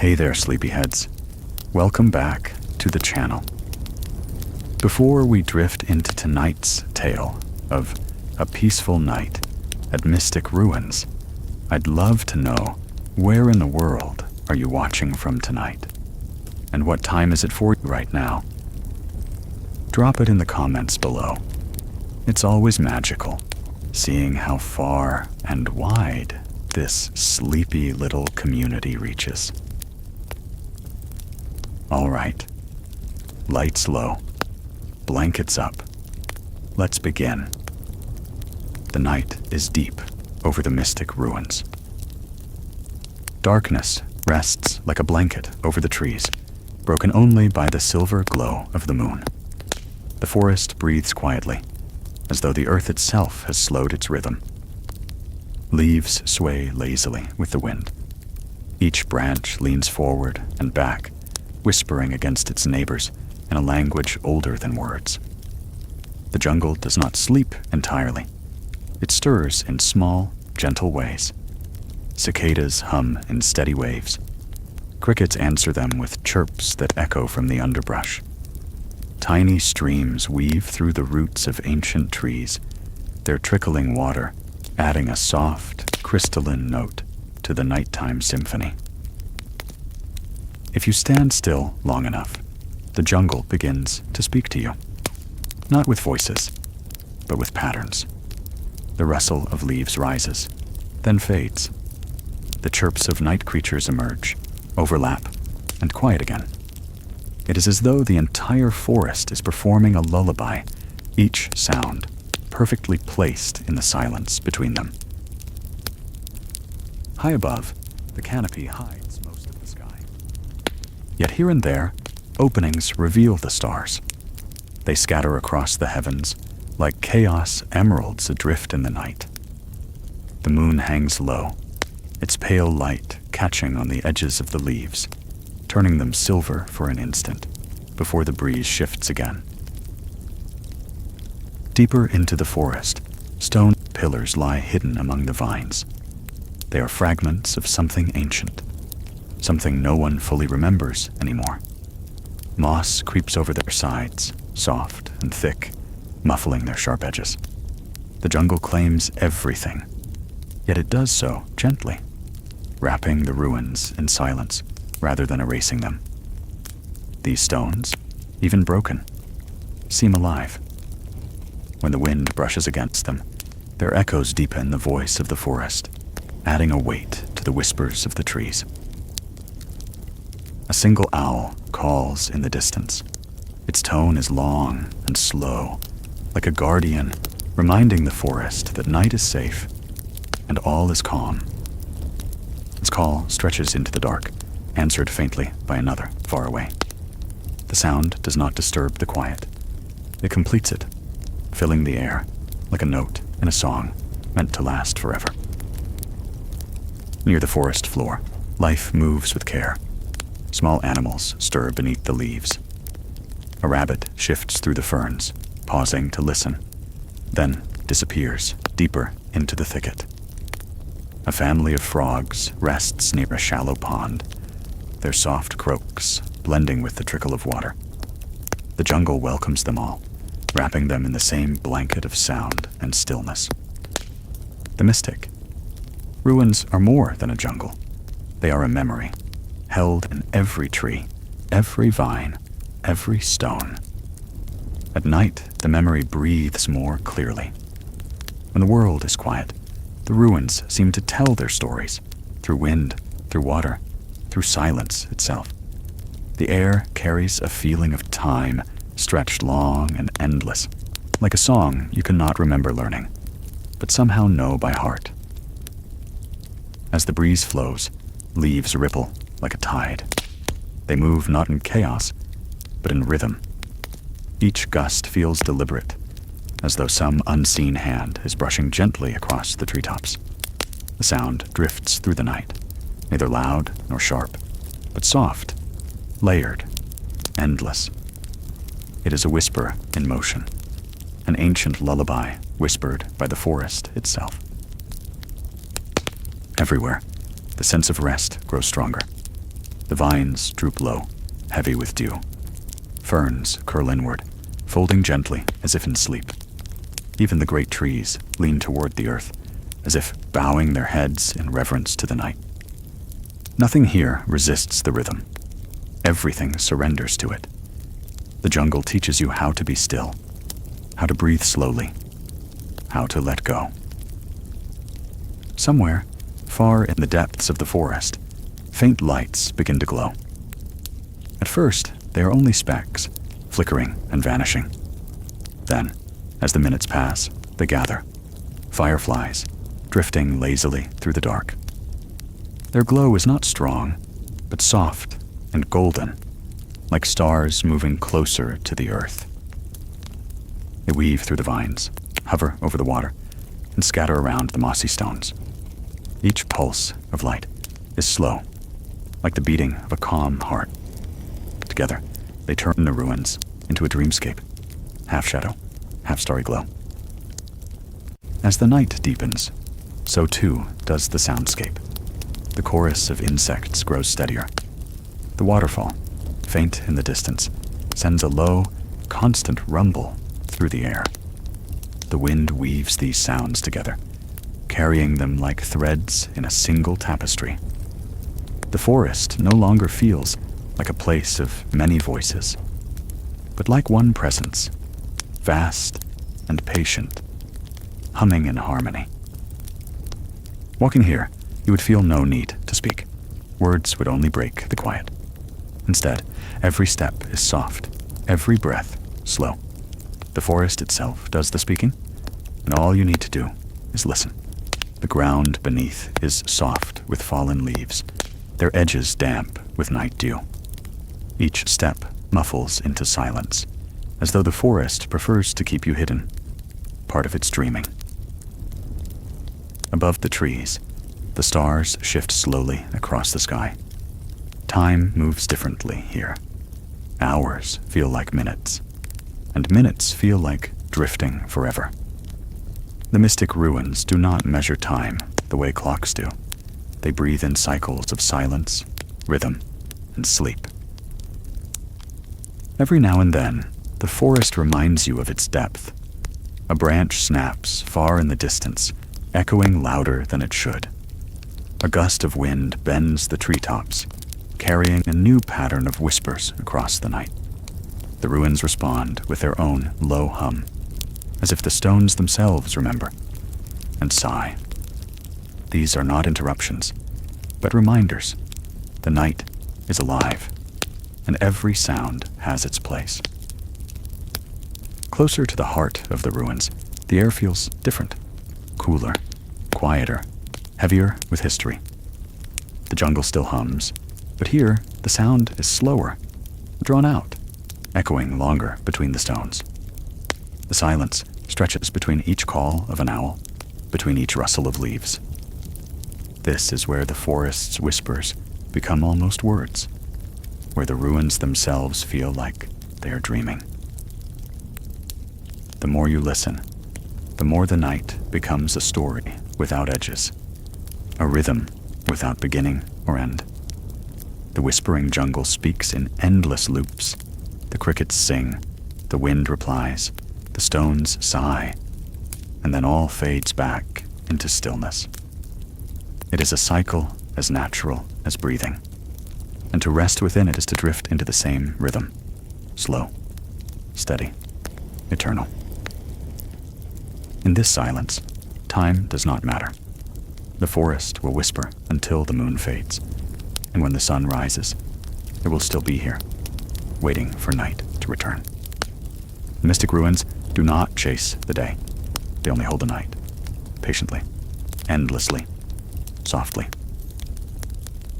Hey there, sleepyheads. Welcome back to the channel. Before we drift into tonight's tale of a peaceful night at mystic ruins, I'd love to know, where in the world are you watching from tonight? And what time is it for you right now? Drop it in the comments below. It's always magical seeing how far and wide this sleepy little community reaches. All right, lights low, blankets up. Let's begin. The night is deep over the mystic ruins. Darkness rests like a blanket over the trees, broken only by the silver glow of the moon. The forest breathes quietly, as though the earth itself has slowed its rhythm. Leaves sway lazily with the wind. Each branch leans forward and back, whispering against its neighbors in a language older than words. The jungle does not sleep entirely. It stirs in small, gentle ways. Cicadas hum in steady waves. Crickets answer them with chirps that echo from the underbrush. Tiny streams weave through the roots of ancient trees, their trickling water adding a soft, crystalline note to the nighttime symphony. If you stand still long enough, the jungle begins to speak to you. Not with voices, but with patterns. The rustle of leaves rises, then fades. The chirps of night creatures emerge, overlap, and quiet again. It is as though the entire forest is performing a lullaby, each sound perfectly placed in the silence between them. High above, the canopy hides most of the sky. Yet here and there, openings reveal the stars. They scatter across the heavens like chaos emeralds adrift in the night. The moon hangs low, its pale light catching on the edges of the leaves, turning them silver for an instant before the breeze shifts again. Deeper into the forest, stone pillars lie hidden among the vines. They are fragments of something ancient, something no one fully remembers anymore. Moss creeps over their sides, soft and thick, muffling their sharp edges. The jungle claims everything, yet it does so gently, wrapping the ruins in silence rather than erasing them. These stones, even broken, seem alive. When the wind brushes against them, their echoes deepen the voice of the forest, adding a weight to the whispers of the trees. A single owl calls in the distance. Its tone is long and slow, like a guardian reminding the forest that night is safe and all is calm. Its call stretches into the dark, answered faintly by another far away. The sound does not disturb the quiet. It completes it, filling the air like a note in a song meant to last forever. Near the forest floor, life moves with care. Small animals stir beneath the leaves. A rabbit shifts through the ferns, pausing to listen, then disappears deeper into the thicket. A family of frogs rests near a shallow pond, their soft croaks blending with the trickle of water. The jungle welcomes them all, wrapping them in the same blanket of sound and stillness. The mystic. Ruins are more than a jungle. They are a memory, held in every tree, every vine, every stone. At night, the memory breathes more clearly. When the world is quiet, the ruins seem to tell their stories, through wind, through water, through silence itself. The air carries a feeling of time stretched long and endless, like a song you cannot remember learning, but somehow know by heart. As the breeze flows, leaves ripple like a tide. They move not in chaos, but in rhythm. Each gust feels deliberate, as though some unseen hand is brushing gently across the treetops. The sound drifts through the night, neither loud nor sharp, but soft, layered, endless. It is a whisper in motion, an ancient lullaby whispered by the forest itself. Everywhere, the sense of rest grows stronger. The vines droop low, heavy with dew. Ferns curl inward, folding gently as if in sleep. Even the great trees lean toward the earth, as if bowing their heads in reverence to the night. Nothing here resists the rhythm. Everything surrenders to it. The jungle teaches you how to be still, how to breathe slowly, how to let go. Somewhere, far in the depths of the forest, faint lights begin to glow. At first, they are only specks, flickering and vanishing. Then, as the minutes pass, they gather, fireflies, drifting lazily through the dark. Their glow is not strong, but soft and golden, like stars moving closer to the earth. They weave through the vines, hover over the water, and scatter around the mossy stones. Each pulse of light is slow, like the beating of a calm heart. Together, they turn the ruins into a dreamscape, half shadow, half starry glow. As the night deepens, so too does the soundscape. The chorus of insects grows steadier. The waterfall, faint in the distance, sends a low, constant rumble through the air. The wind weaves these sounds together, carrying them like threads in a single tapestry. The forest no longer feels like a place of many voices, but like one presence, vast and patient, humming in harmony. Walking here, you would feel no need to speak. Words would only break the quiet. Instead, every step is soft, every breath slow. The forest itself does the speaking, and all you need to do is listen. The ground beneath is soft with fallen leaves, their edges damp with night dew. Each step muffles into silence, as though the forest prefers to keep you hidden, part of its dreaming. Above the trees, the stars shift slowly across the sky. Time moves differently here. Hours feel like minutes, and minutes feel like drifting forever. The mystic ruins do not measure time the way clocks do. They breathe in cycles of silence, rhythm, and sleep. Every now and then, the forest reminds you of its depth. A branch snaps far in the distance, echoing louder than it should. A gust of wind bends the treetops, carrying a new pattern of whispers across the night. The ruins respond with their own low hum, as if the stones themselves remember, and sigh. These are not interruptions, but reminders. The night is alive, and every sound has its place. Closer to the heart of the ruins, the air feels different, cooler, quieter, heavier with history. The jungle still hums, but here the sound is slower, drawn out, echoing longer between the stones. The silence stretches between each call of an owl, between each rustle of leaves. This is where the forest's whispers become almost words, where the ruins themselves feel like they are dreaming. The more you listen, the more the night becomes a story without edges, a rhythm without beginning or end. The whispering jungle speaks in endless loops. The crickets sing, the wind replies, the stones sigh, and then all fades back into stillness. It is a cycle as natural as breathing, and to rest within it is to drift into the same rhythm, slow, steady, eternal. In this silence, time does not matter. The forest will whisper until the moon fades, and when the sun rises, it will still be here, waiting for night to return. The mystic ruins do not chase the day. They only hold the night, patiently, endlessly, softly.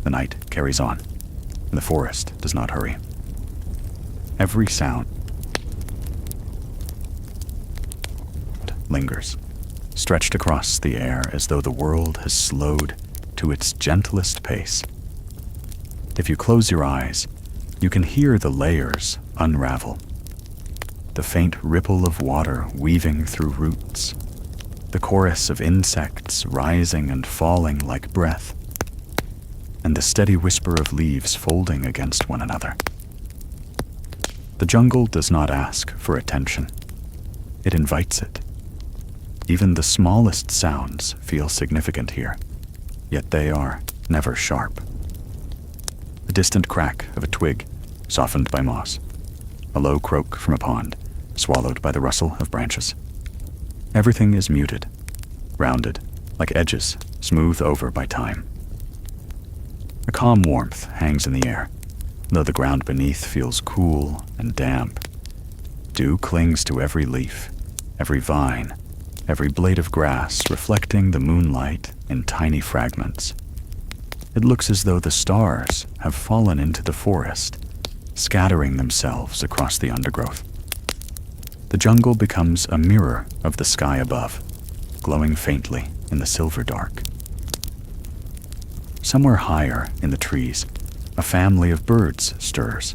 The night carries on, and the forest does not hurry. Every sound lingers, stretched across the air as though the world has slowed to its gentlest pace. If you close your eyes, you can hear the layers unravel. The faint ripple of water weaving through roots, the chorus of insects rising and falling like breath. and the steady whisper of leaves folding against one another. The jungle does not ask for attention. It invites it. Even the smallest sounds feel significant here, yet they are never sharp. The distant crack of a twig, softened by moss. A low croak from a pond, swallowed by the rustle of branches. Everything is muted, rounded, like edges smoothed over by time. A calm warmth hangs in the air, though the ground beneath feels cool and damp. Dew clings to every leaf, every vine, every blade of grass reflecting the moonlight in tiny fragments. It looks as though the stars have fallen into the forest, scattering themselves across the undergrowth. The jungle becomes a mirror of the sky above, glowing faintly in the silver dark. Somewhere higher in the trees, a family of birds stirs,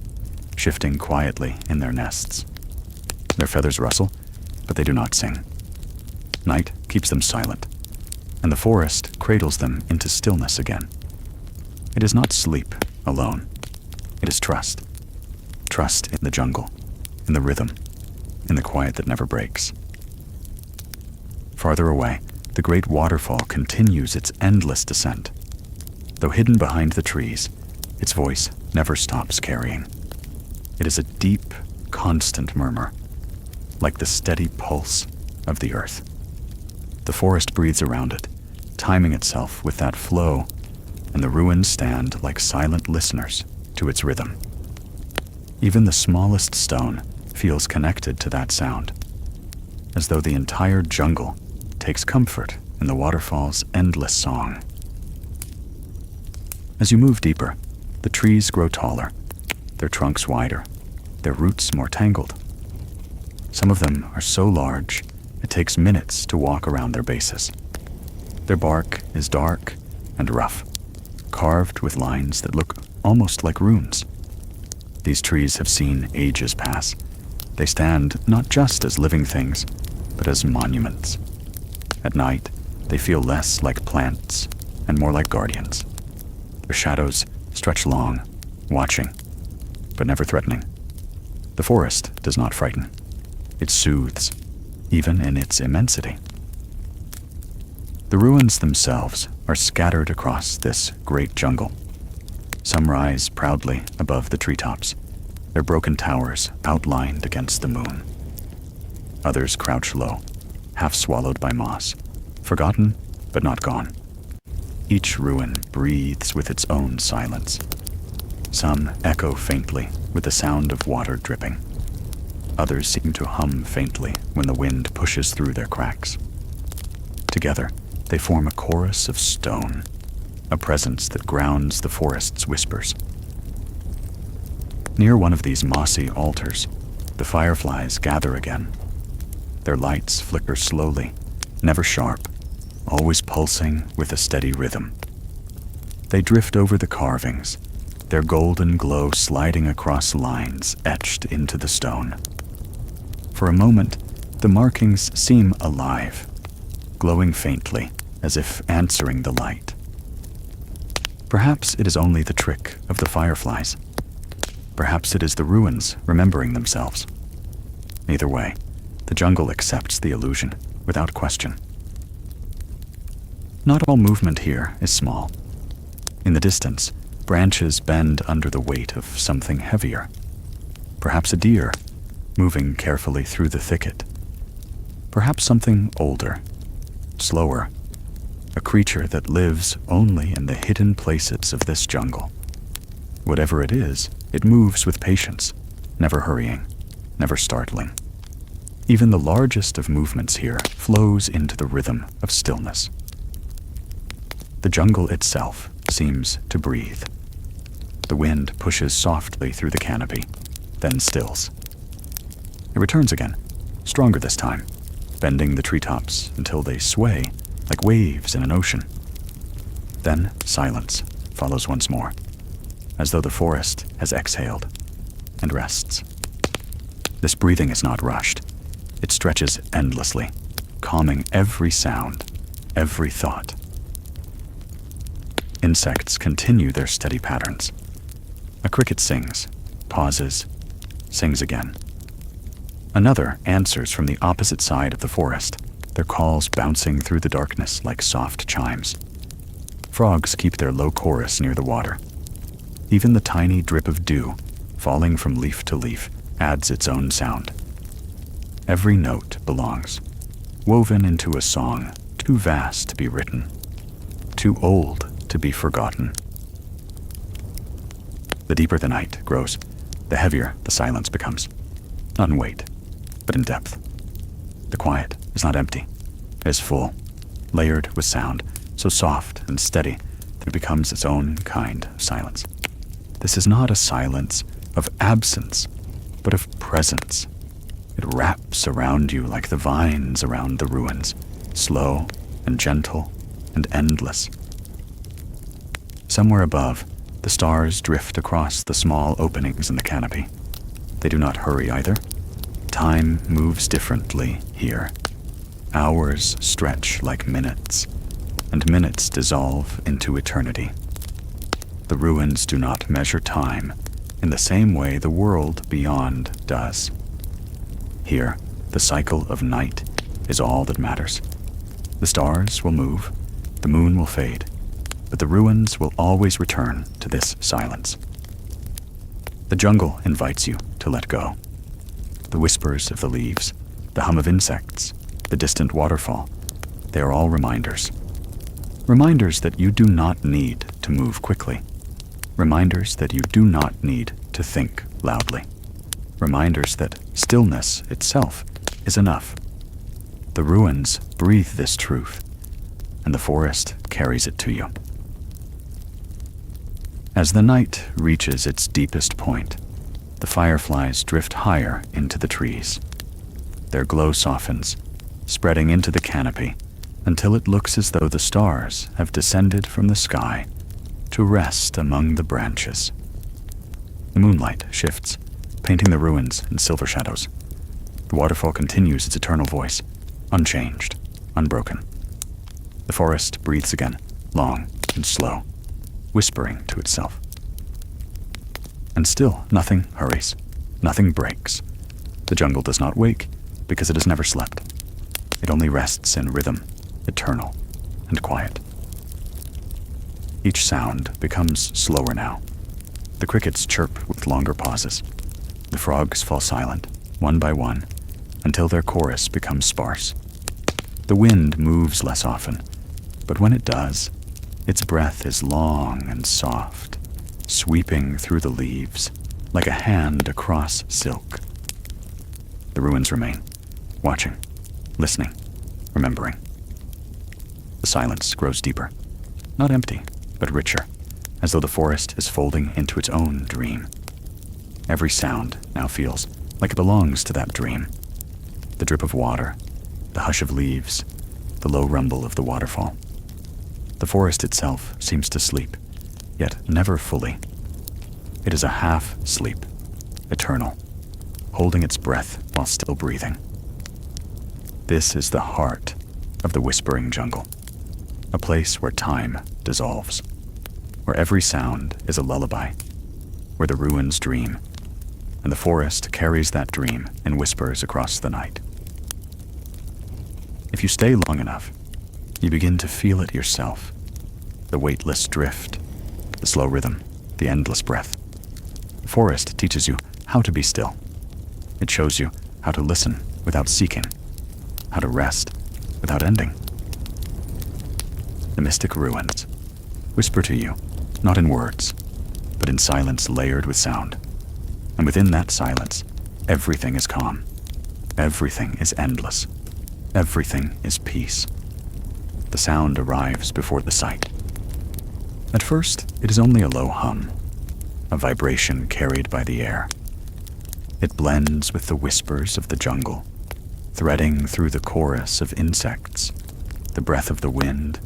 shifting quietly in their nests. Their feathers rustle, but they do not sing. Night keeps them silent, and the forest cradles them into stillness again. It is not sleep alone. It is trust. Trust in the jungle, in the rhythm, in the quiet that never breaks. Farther away, the great waterfall continues its endless descent. Though hidden behind the trees, its voice never stops carrying. It is a deep, constant murmur, like the steady pulse of the earth. The forest breathes around it, timing itself with that flow, and the ruins stand like silent listeners to its rhythm. Even the smallest stone feels connected to that sound, as though the entire jungle takes comfort in the waterfall's endless song. As you move deeper, the trees grow taller, their trunks wider, their roots more tangled. Some of them are so large, it takes minutes to walk around their bases. Their bark is dark and rough, carved with lines that look almost like runes. These trees have seen ages pass. They stand not just as living things, but as monuments. At night, they feel less like plants and more like guardians. Their shadows stretch long, watching, but never threatening. The forest does not frighten. It soothes, even in its immensity. The ruins themselves are scattered across this great jungle. Some rise proudly above the treetops, their broken towers outlined against the moon. Others crouch low, half swallowed by moss, forgotten but not gone. Each ruin breathes with its own silence. Some echo faintly with the sound of water dripping. Others seem to hum faintly when the wind pushes through their cracks. Together, they form a chorus of stone, a presence that grounds the forest's whispers. Near one of these mossy altars, the fireflies gather again. Their lights flicker slowly, never sharp, always pulsing with a steady rhythm. They drift over the carvings, their golden glow sliding across lines etched into the stone. For a moment, the markings seem alive, glowing faintly as if answering the light. Perhaps it is only the trick of the fireflies. Perhaps it is the ruins remembering themselves. Either way, the jungle accepts the illusion without question. Not all movement here is small. In the distance, branches bend under the weight of something heavier. Perhaps a deer, moving carefully through the thicket. Perhaps something older, slower, a creature that lives only in the hidden places of this jungle. Whatever it is, it moves with patience, never hurrying, never startling. Even the largest of movements here flows into the rhythm of stillness. The jungle itself seems to breathe. The wind pushes softly through the canopy, then stills. It returns again, stronger this time, bending the treetops until they sway like waves in an ocean. Then silence follows once more, as though the forest has exhaled and rests. This breathing is not rushed. It stretches endlessly, calming every sound, every thought. Insects continue their steady patterns. A cricket sings, pauses, sings again. Another answers from the opposite side of the forest, their calls bouncing through the darkness like soft chimes. Frogs keep their low chorus near the water. Even the tiny drip of dew, falling from leaf to leaf, adds its own sound. Every note belongs, woven into a song too vast to be written, too old to be forgotten. The deeper the night grows, the heavier the silence becomes. Not in weight, but in depth. The quiet is not empty. It is full, layered with sound, so soft and steady that it becomes its own kind of silence. This is not a silence of absence, but of presence. It wraps around you like the vines around the ruins, slow and gentle and endless. Somewhere above, the stars drift across the small openings in the canopy. They do not hurry either. Time moves differently here. Hours stretch like minutes, and minutes dissolve into eternity. The ruins do not measure time in the same way the world beyond does. Here, the cycle of night is all that matters. The stars will move, the moon will fade, but the ruins will always return to this silence. The jungle invites you to let go. The whispers of the leaves, the hum of insects, the distant waterfall, they are all reminders. Reminders that you do not need to move quickly. Reminders that you do not need to think loudly. Reminders that stillness itself is enough. The ruins breathe this truth, and the forest carries it to you. As the night reaches its deepest point, the fireflies drift higher into the trees. Their glow softens, spreading into the canopy until it looks as though the stars have descended from the sky to rest among the branches. The moonlight shifts, painting the ruins in silver shadows. The waterfall continues its eternal voice, unchanged, unbroken. The forest breathes again, long and slow, whispering to itself. And still nothing hurries, nothing breaks. The jungle does not wake because it has never slept. It only rests in rhythm, eternal and quiet. Each sound becomes slower now. The crickets chirp with longer pauses. The frogs fall silent, one by one, until their chorus becomes sparse. The wind moves less often, but when it does, its breath is long and soft, sweeping through the leaves like a hand across silk. The ruins remain, watching, listening, remembering. The silence grows deeper, not empty, but richer, as though the forest is folding into its own dream. Every sound now feels like it belongs to that dream. The drip of water, the hush of leaves, the low rumble of the waterfall. The forest itself seems to sleep, yet never fully. It is a half-sleep, eternal, holding its breath while still breathing. This is the heart of the whispering jungle, a place where time dissolves, where every sound is a lullaby, where the ruins dream, and the forest carries that dream in whispers across the night. If you stay long enough, you begin to feel it yourself. The weightless drift, the slow rhythm, the endless breath. The forest teaches you how to be still. It shows you how to listen without seeking, how to rest without ending. The mystic ruins whisper to you, not in words, but in silence layered with sound. And within that silence, everything is calm. Everything is endless. Everything is peace. The sound arrives before the sight. At first, it is only a low hum, a vibration carried by the air. It blends with the whispers of the jungle, threading through the chorus of insects, the breath of the wind,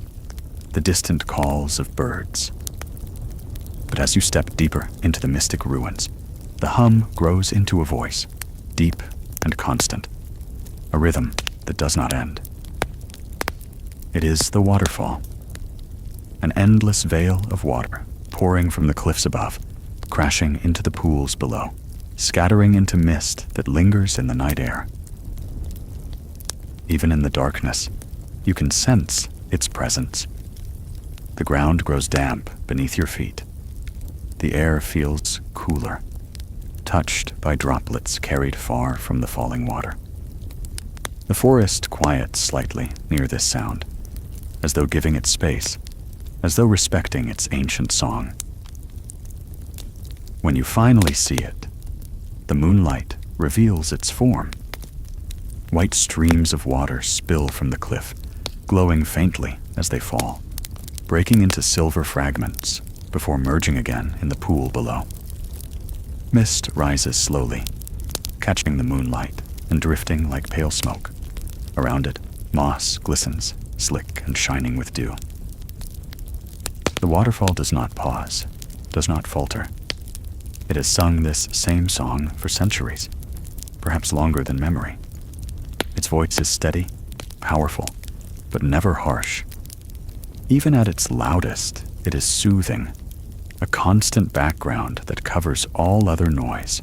the distant calls of birds. But as you step deeper into the mystic ruins, the hum grows into a voice, deep and constant, a rhythm that does not end. It is the waterfall. an endless veil of water pouring from the cliffs above, crashing into the pools below, scattering into mist that lingers in the night air. Even in the darkness, you can sense its presence. The ground grows damp beneath your feet. The air feels cooler, touched by droplets carried far from the falling water. The forest quiets slightly near this sound, as though giving it space, as though respecting its ancient song. When you finally see it, the moonlight reveals its form. White streams of water spill from the cliff, glowing faintly as they fall, breaking into silver fragments before merging again in the pool below. Mist rises slowly, catching the moonlight and drifting like pale smoke. Around it, moss glistens, slick and shining with dew. The waterfall does not pause, does not falter. It has sung this same song for centuries, perhaps longer than memory. Its voice is steady, powerful, but never harsh. Even at its loudest, it is soothing, a constant background that covers all other noise.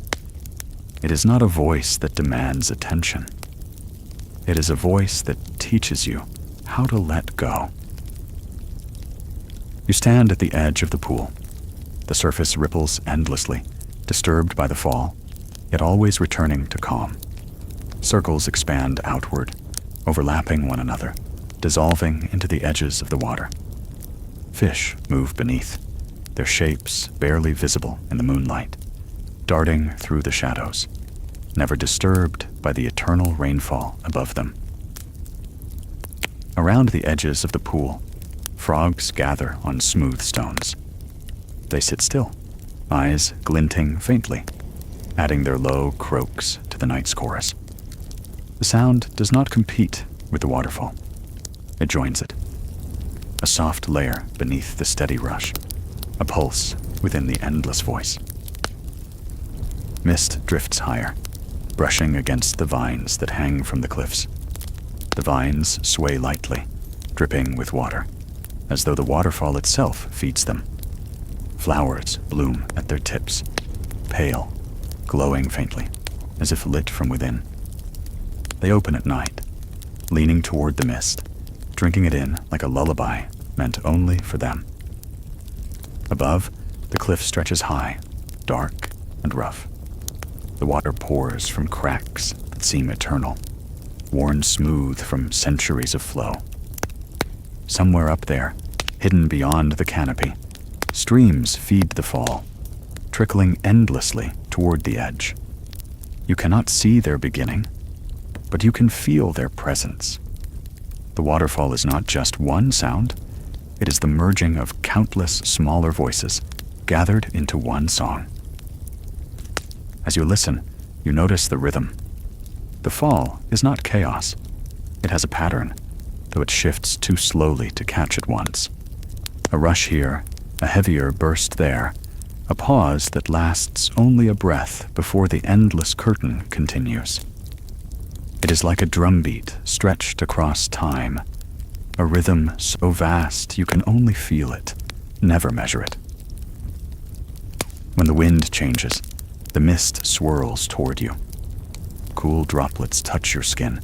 It is not a voice that demands attention. It is a voice that teaches you how to let go. You stand at the edge of the pool. The surface ripples endlessly, disturbed by the fall, yet always returning to calm. Circles expand outward, overlapping one another, dissolving into the edges of the water. Fish move beneath, their shapes barely visible in the moonlight, darting through the shadows, never disturbed by the eternal rainfall above them. Around the edges of the pool, frogs gather on smooth stones. They sit still, eyes glinting faintly, adding their low croaks to the night's chorus. The sound does not compete with the waterfall. It joins it. A soft layer beneath the steady rush, a pulse within the endless voice. Mist drifts higher, brushing against the vines that hang from the cliffs. The vines sway lightly, dripping with water, as though the waterfall itself feeds them. Flowers bloom at their tips, pale, glowing faintly, as if lit from within. They open at night, leaning toward the mist, drinking it in like a lullaby meant only for them. Above, the cliff stretches high, dark and rough. The water pours from cracks that seem eternal, worn smooth from centuries of flow. Somewhere up there, hidden beyond the canopy, streams feed the fall, trickling endlessly toward the edge. You cannot see their beginning, but you can feel their presence. The waterfall is not just one sound, it is the merging of countless smaller voices gathered into one song. As you listen, you notice the rhythm. The fall is not chaos. It has a pattern, though it shifts too slowly to catch at once. A rush here, a heavier burst there, a pause that lasts only a breath before the endless curtain continues. It is like a drumbeat stretched across time, a rhythm so vast you can only feel it, never measure it. When the wind changes, the mist swirls toward you. Cool droplets touch your skin,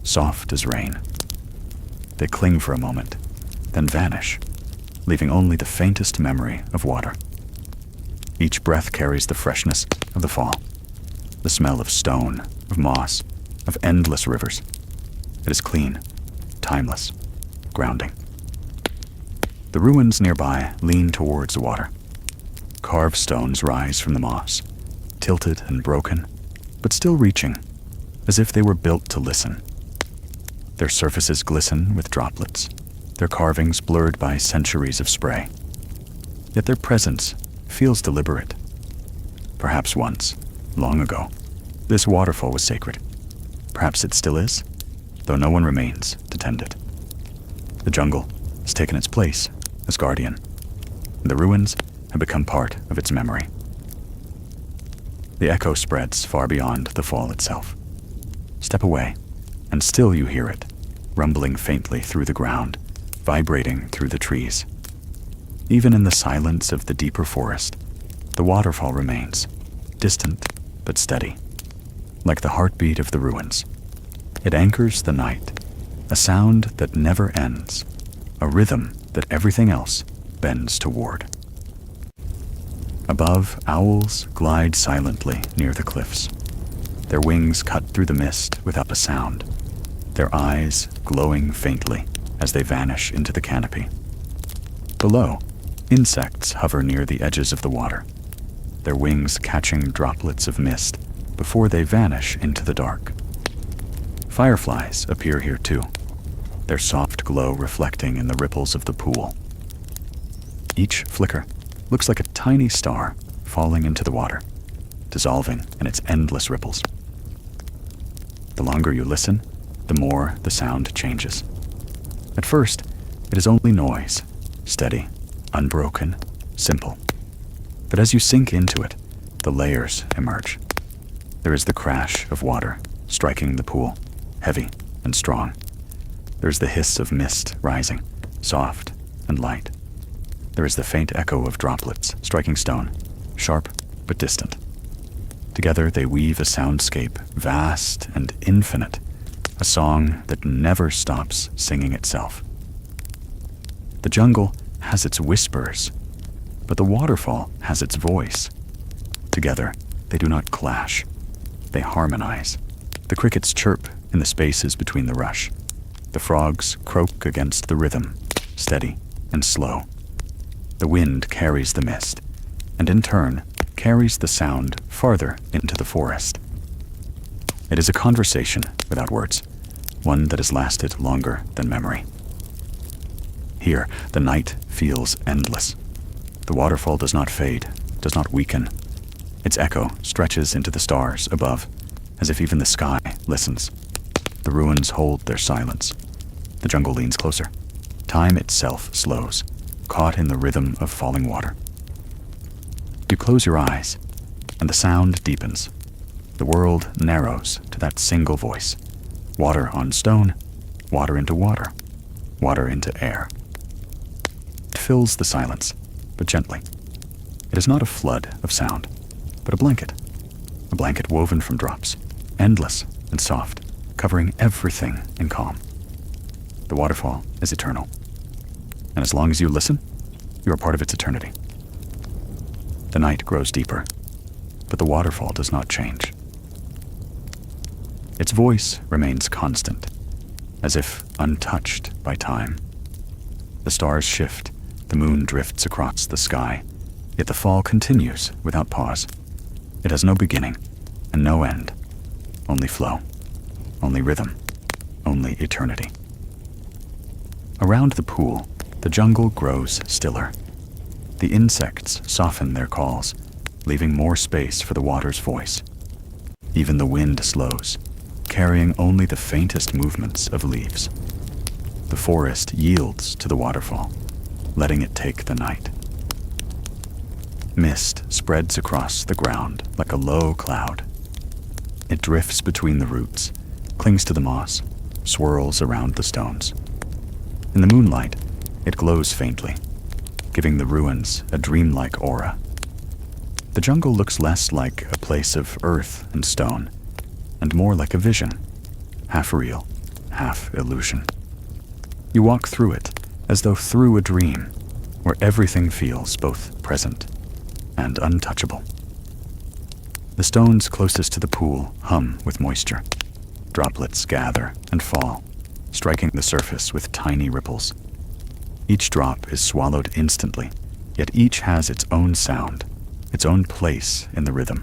soft as rain. They cling for a moment, then vanish, leaving only the faintest memory of water. Each breath carries the freshness of the fall, the smell of stone, of moss, of endless rivers. It is clean, timeless, grounding. The ruins nearby lean towards the water. Carved stones rise from the moss, tilted and broken, but still reaching, as if they were built to listen. Their surfaces glisten with droplets, their carvings blurred by centuries of spray. Yet their presence feels deliberate. Perhaps once, long ago, this waterfall was sacred. Perhaps it still is, though no one remains to tend it. The jungle has taken its place as guardian, and the ruins have become part of its memory. The echo spreads far beyond the fall itself. Step away, and still you hear it, rumbling faintly through the ground, vibrating through the trees. Even in the silence of the deeper forest, the waterfall remains, distant but steady, like the heartbeat of the ruins. It anchors the night, a sound that never ends, a rhythm that everything else bends toward. Above, owls glide silently near the cliffs. Their wings cut through the mist without a sound, their eyes glowing faintly as they vanish into the canopy. Below, insects hover near the edges of the water, their wings catching droplets of mist before they vanish into the dark. Fireflies appear here too, their soft glow reflecting in the ripples of the pool. Each flicker looks like a tiny star falling into the water, dissolving in its endless ripples. The longer you listen, the more the sound changes. At first, it is only noise, steady, unbroken, simple. But as you sink into it, the layers emerge. There is the crash of water striking the pool, heavy and strong. There is the hiss of mist rising, soft and light. There is the faint echo of droplets striking stone, sharp but distant. Together they weave a soundscape vast and infinite, a song that never stops singing itself. The jungle has its whispers, but the waterfall has its voice. Together, they do not clash. They harmonize. The crickets chirp in the spaces between the rush. The frogs croak against the rhythm, steady and slow. The wind carries the mist, and in turn, carries the sound farther into the forest. It is a conversation without words, one that has lasted longer than memory. Here, the night feels endless. The waterfall does not fade, does not weaken. Its echo stretches into the stars above, as if even the sky listens. The ruins hold their silence. The jungle leans closer. Time itself slows, caught in the rhythm of falling water. You close your eyes, and the sound deepens. The world narrows to that single voice. Water on stone, water into water, water into air. It fills the silence, but gently. It is not a flood of sound, but a blanket woven from drops, endless and soft, covering everything in calm. The waterfall is eternal, and as long as you listen, you are part of its eternity. The night grows deeper, but the waterfall does not change. Its voice remains constant, as if untouched by time. The stars shift, the moon drifts across the sky, yet the fall continues without pause. It has no beginning and no end, only flow, only rhythm, only eternity. Around the pool, the jungle grows stiller. The insects soften their calls, leaving more space for the water's voice. Even the wind slows, carrying only the faintest movements of leaves. The forest yields to the waterfall, letting it take the night. Mist spreads across the ground like a low cloud. It drifts between the roots, clings to the moss, swirls around the stones. In the moonlight, it glows faintly, giving the ruins a dreamlike aura. The jungle looks less like a place of earth and stone, and more like a vision, half real, half illusion. You walk through it as though through a dream, where everything feels both present and untouchable. The stones closest to the pool hum with moisture. Droplets gather and fall, striking the surface with tiny ripples. Each drop is swallowed instantly, yet each has its own sound, its own place in the rhythm.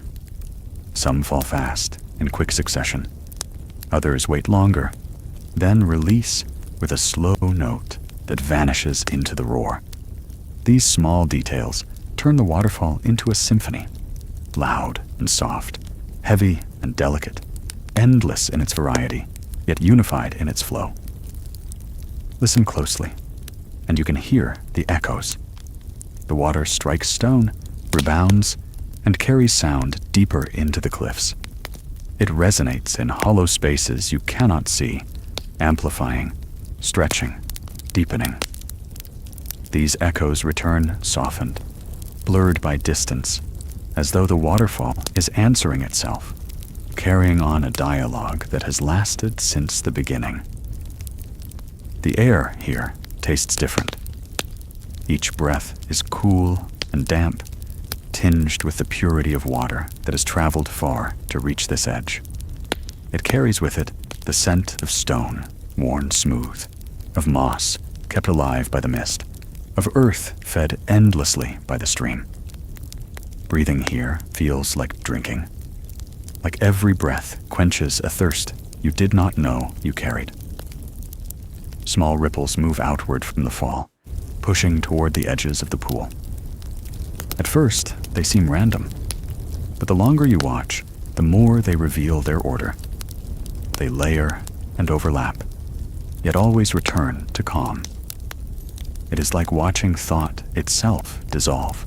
Some fall fast, in quick succession. Others wait longer, then release with a slow note that vanishes into the roar. These small details turn the waterfall into a symphony, loud and soft, heavy and delicate, endless in its variety, yet unified in its flow. Listen closely, and you can hear the echoes. The water strikes stone, rebounds, and carries sound deeper into the cliffs. It resonates in hollow spaces you cannot see, amplifying, stretching, deepening. These echoes return softened, blurred by distance, as though the waterfall is answering itself, carrying on a dialogue that has lasted since the beginning. The air here tastes different. Each breath is cool and damp, tinged with the purity of water that has traveled far to reach this edge. It carries with it the scent of stone, worn smooth, of moss kept alive by the mist, of earth fed endlessly by the stream. Breathing here feels like drinking. Like every breath quenches a thirst you did not know you carried. Small ripples move outward from the fall, pushing toward the edges of the pool. At first, they seem random, but the longer you watch, the more they reveal their order. They layer and overlap, yet always return to calm. It is like watching thought itself dissolve,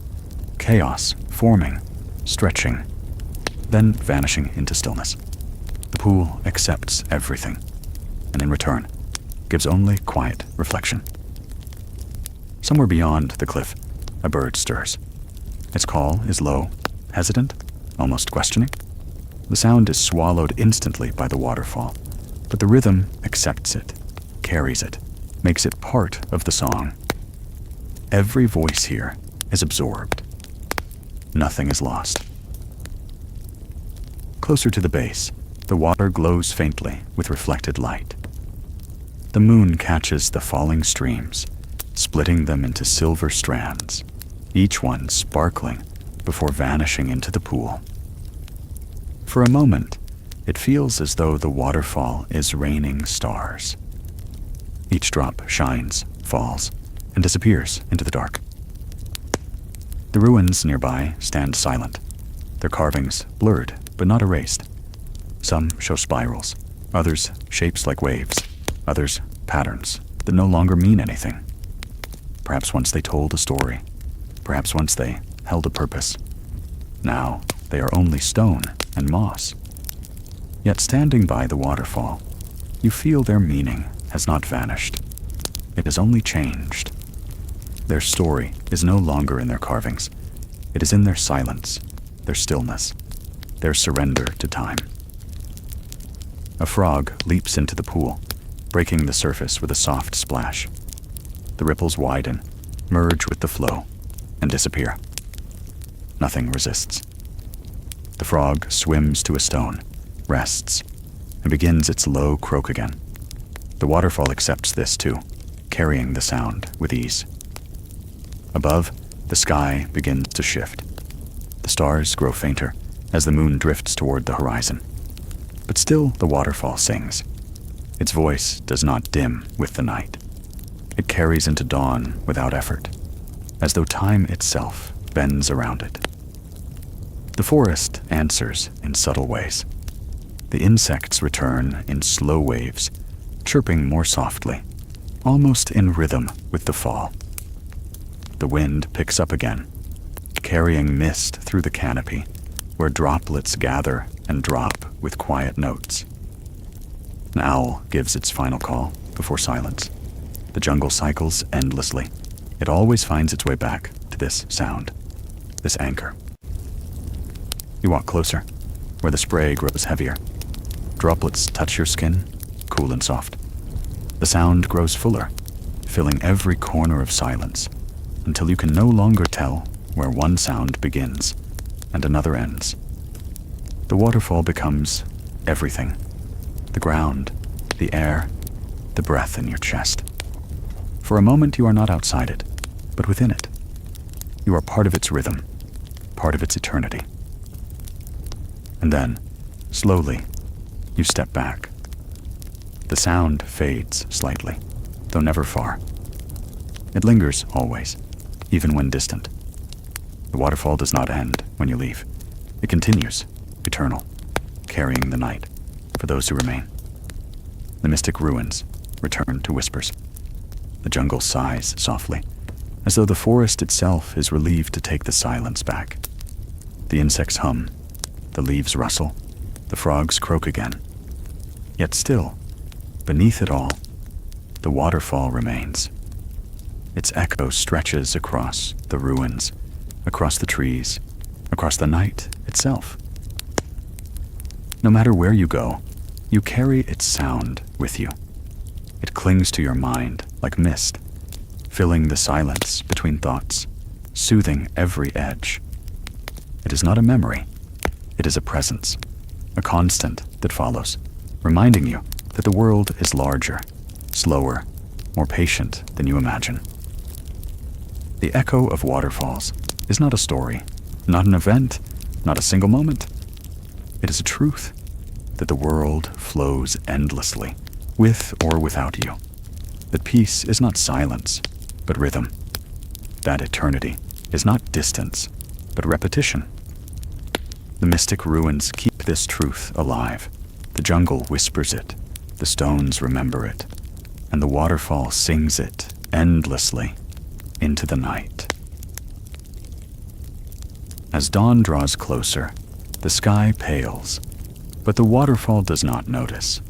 chaos forming, stretching, then vanishing into stillness. The pool accepts everything, and in return, gives only quiet reflection. Somewhere beyond the cliff, a bird stirs. Its call is low, hesitant, almost questioning. The sound is swallowed instantly by the waterfall, but the rhythm accepts it, carries it, makes it part of the song. Every voice here is absorbed. Nothing is lost. Closer to the base, the water glows faintly with reflected light. The moon catches the falling streams, splitting them into silver strands, each one sparkling before vanishing into the pool. For a moment, it feels as though the waterfall is raining stars. Each drop shines, falls, and disappears into the dark. The ruins nearby stand silent, their carvings blurred but not erased. Some show spirals, others shapes like waves, others patterns that no longer mean anything. Perhaps once they told a story, perhaps once they held a purpose. Now they are only stone and moss. Yet standing by the waterfall, you feel their meaning has not vanished. It has only changed. Their story is no longer in their carvings. It is in their silence, their stillness, their surrender to time. A frog leaps into the pool, breaking the surface with a soft splash. The ripples widen, merge with the flow, and disappear. Nothing resists. The frog swims to a stone, rests, and begins its low croak again. The waterfall accepts this too, carrying the sound with ease. Above, the sky begins to shift. The stars grow fainter as the moon drifts toward the horizon. But still the waterfall sings. Its voice does not dim with the night. It carries into dawn without effort, as though time itself bends around it. The forest answers in subtle ways. The insects return in slow waves, chirping more softly, almost in rhythm with the fall. The wind picks up again, carrying mist through the canopy, where droplets gather and drop with quiet notes. An owl gives its final call before silence. The jungle cycles endlessly. It always finds its way back to this sound, this anchor. You walk closer, where the spray grows heavier. Droplets touch your skin, cool and soft. The sound grows fuller, filling every corner of silence, until you can no longer tell where one sound begins and another ends. The waterfall becomes everything: the ground, the air, the breath in your chest. For a moment you are not outside it, but within it. You are part of its rhythm, part of its eternity. And then, slowly, you step back. The sound fades slightly, though never far. It lingers always, even when distant. The waterfall does not end when you leave. It continues, eternal, carrying the night for those who remain. The mystic ruins return to whispers. The jungle sighs softly, as though the forest itself is relieved to take the silence back. The insects hum, the leaves rustle, the frogs croak again. Yet still, beneath it all, the waterfall remains. Its echo stretches across the ruins, across the trees, across the night itself. No matter where you go, you carry its sound with you. It clings to your mind like mist, filling the silence between thoughts, soothing every edge. It is not a memory. It is a presence, a constant that follows, reminding you that the world is larger, slower, more patient than you imagine. The echo of Waterfalls is not a story, not an event, not a single moment. It is a truth that the world flows endlessly, with or without you. That peace is not silence, but rhythm. That eternity is not distance, but repetition. The mystic ruins keep this truth alive. The jungle whispers it, the stones remember it, and the waterfall sings it endlessly into the night. As dawn draws closer, the sky pales, but the waterfall does not notice.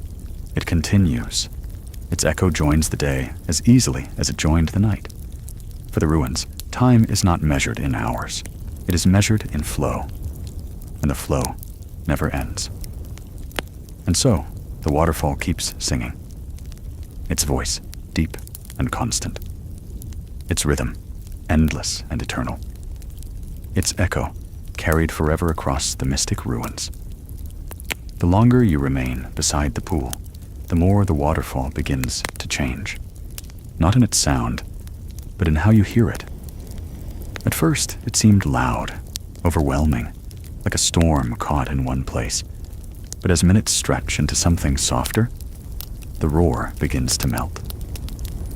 It continues. Its echo joins the day as easily as it joined the night. For the ruins, time is not measured in hours. It is measured in flow, and the flow never ends. And so, the waterfall keeps singing. Its voice, deep and constant. Its rhythm, endless and eternal. Its echo, carried forever across the mystic ruins. The longer you remain beside the pool, the more the waterfall begins to change. Not in its sound, but in how you hear it. At first, it seemed loud, overwhelming, like a storm caught in one place. But as minutes stretch into something softer, the roar begins to melt.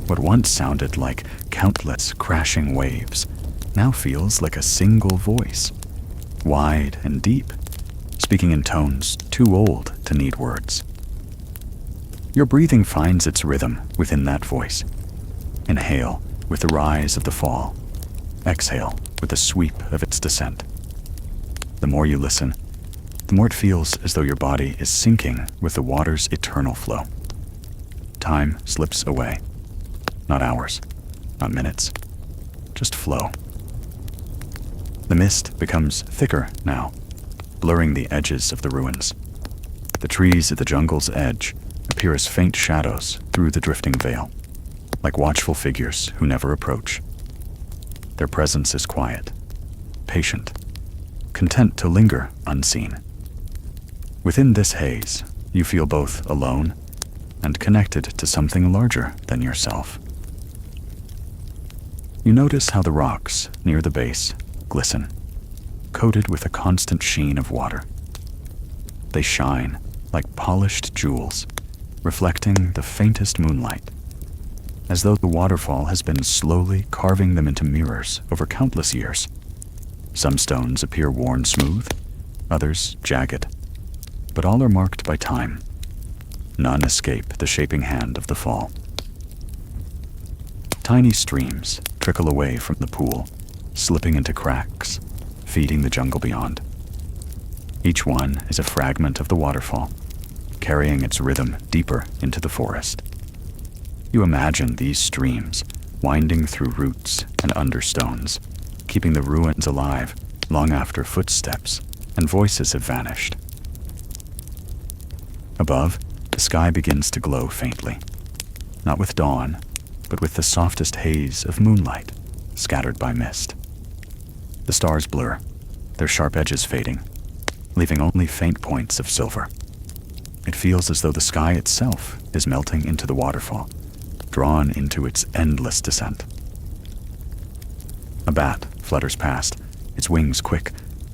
What once sounded like countless crashing waves now feels like a single voice, wide and deep, speaking in tones too old to need words. Your breathing finds its rhythm within that voice. Inhale with the rise of the fall. Exhale with the sweep of its descent. The more you listen, the more it feels as though your body is sinking with the water's eternal flow. Time slips away. Not hours, not minutes, just flow. The mist becomes thicker now, blurring the edges of the ruins. The trees at the jungle's edge appear as faint shadows through the drifting veil, like watchful figures who never approach. Their presence is quiet, patient, content to linger unseen. Within this haze, you feel both alone and connected to something larger than yourself. You notice how the rocks near the base glisten, coated with a constant sheen of water. They shine like polished jewels, reflecting the faintest moonlight, as though the waterfall has been slowly carving them into mirrors over countless years. Some stones appear worn smooth, others jagged, but all are marked by time. None escape the shaping hand of the fall. Tiny streams trickle away from the pool, slipping into cracks, feeding the jungle beyond. Each one is a fragment of the waterfall, carrying its rhythm deeper into the forest. You imagine these streams winding through roots and under stones, keeping the ruins alive long after footsteps and voices have vanished. Above, the sky begins to glow faintly, not with dawn, but with the softest haze of moonlight scattered by mist. The stars blur, their sharp edges fading, leaving only faint points of silver. It feels as though the sky itself is melting into the waterfall, drawn into its endless descent. A bat flutters past, its wings quick,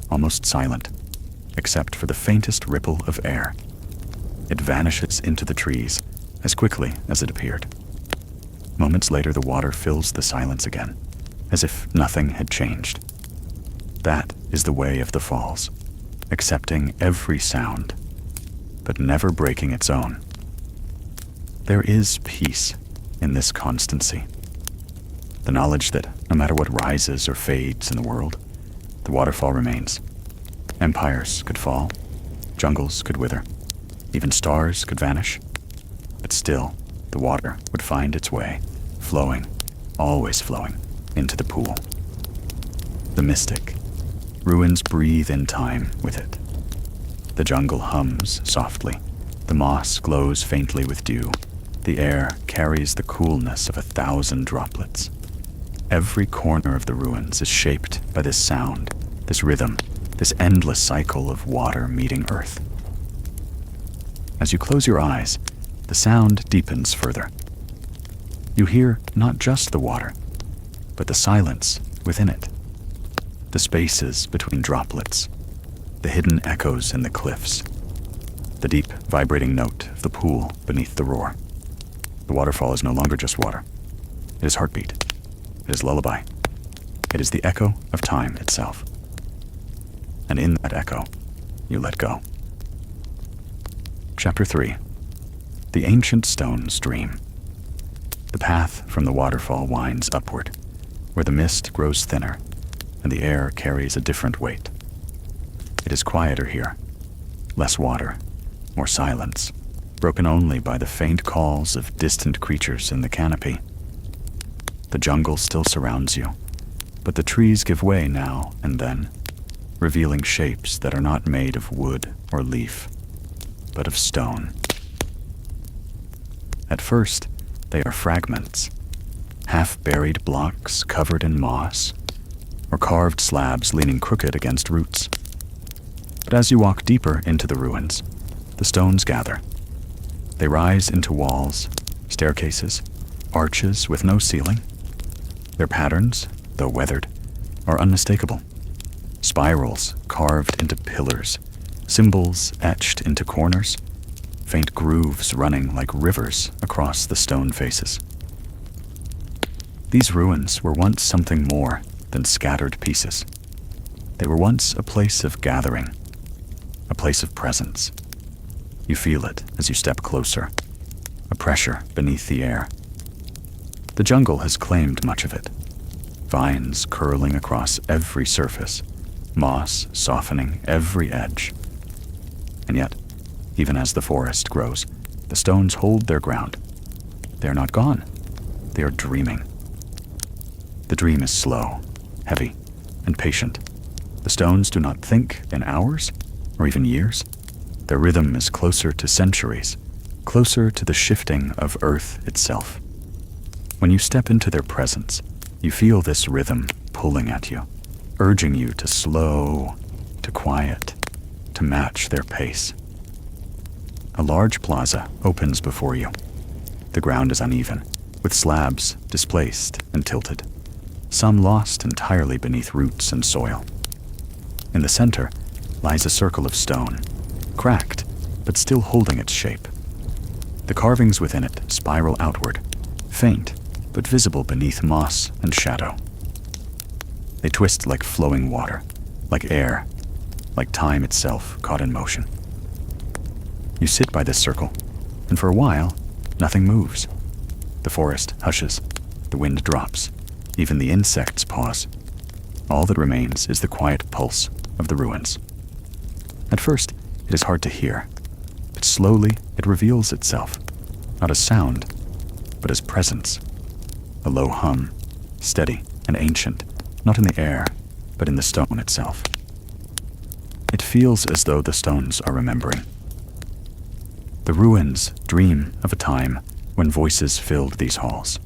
almost silent, except for the faintest ripple of air. It vanishes into the trees as quickly as it appeared. Moments later, the water fills the silence again, as if nothing had changed. That is the way of the falls, accepting every sound, but never breaking its own. There is peace in this constancy. The knowledge that no matter what rises or fades in the world, the waterfall remains. Empires could fall, jungles could wither, even stars could vanish, but still the water would find its way, flowing, always flowing into the pool. The mystic. Ruins breathe in time with it. The jungle hums softly. The moss glows faintly with dew. The air carries the coolness of 1,000 droplets. Every corner of the ruins is shaped by this sound, this rhythm, this endless cycle of water meeting earth. As you close your eyes, the sound deepens further. You hear not just the water, but the silence within it, the spaces between droplets, the hidden echoes in the cliffs, the deep, vibrating note of the pool beneath the roar. The waterfall is no longer just water. It is heartbeat. It is lullaby. It is the echo of time itself. And in that echo, you let go. Chapter 3. The Ancient Stone's Dream. The path from the waterfall winds upward, where the mist grows thinner, and the air carries a different weight. It is quieter here, less water, more silence, broken only by the faint calls of distant creatures in the canopy. The jungle still surrounds you, but the trees give way now and then, revealing shapes that are not made of wood or leaf, but of stone. At first, they are fragments, half-buried blocks covered in moss, or carved slabs leaning crooked against roots. But as you walk deeper into the ruins, the stones gather. They rise into walls, staircases, arches with no ceiling. Their patterns, though weathered, are unmistakable. Spirals carved into pillars, symbols etched into corners, faint grooves running like rivers across the stone faces. These ruins were once something more than scattered pieces. They were once a place of gathering, a place of presence. You feel it as you step closer, a pressure beneath the air. The jungle has claimed much of it, vines curling across every surface, moss softening every edge. And yet, even as the forest grows, the stones hold their ground. They are not gone. They are dreaming. The dream is slow, heavy, and patient. The stones do not think in hours or even years. Their rhythm is closer to centuries, closer to the shifting of Earth itself. When you step into their presence, you feel this rhythm pulling at you, urging you to slow, to quiet, to match their pace. A large plaza opens before you. The ground is uneven, with slabs displaced and tilted, some lost entirely beneath roots and soil. In the center lies a circle of stone, cracked, but still holding its shape. The carvings within it spiral outward, faint, but visible beneath moss and shadow. They twist like flowing water, like air, like time itself caught in motion. You sit by this circle, and for a while, nothing moves. The forest hushes, the wind drops, even the insects pause. All that remains is the quiet pulse of the ruins. At first, it is hard to hear, but slowly it reveals itself, not as sound, but as presence. A low hum, steady and ancient, not in the air, but in the stone itself. It feels as though the stones are remembering. The ruins dream of a time when voices filled these halls,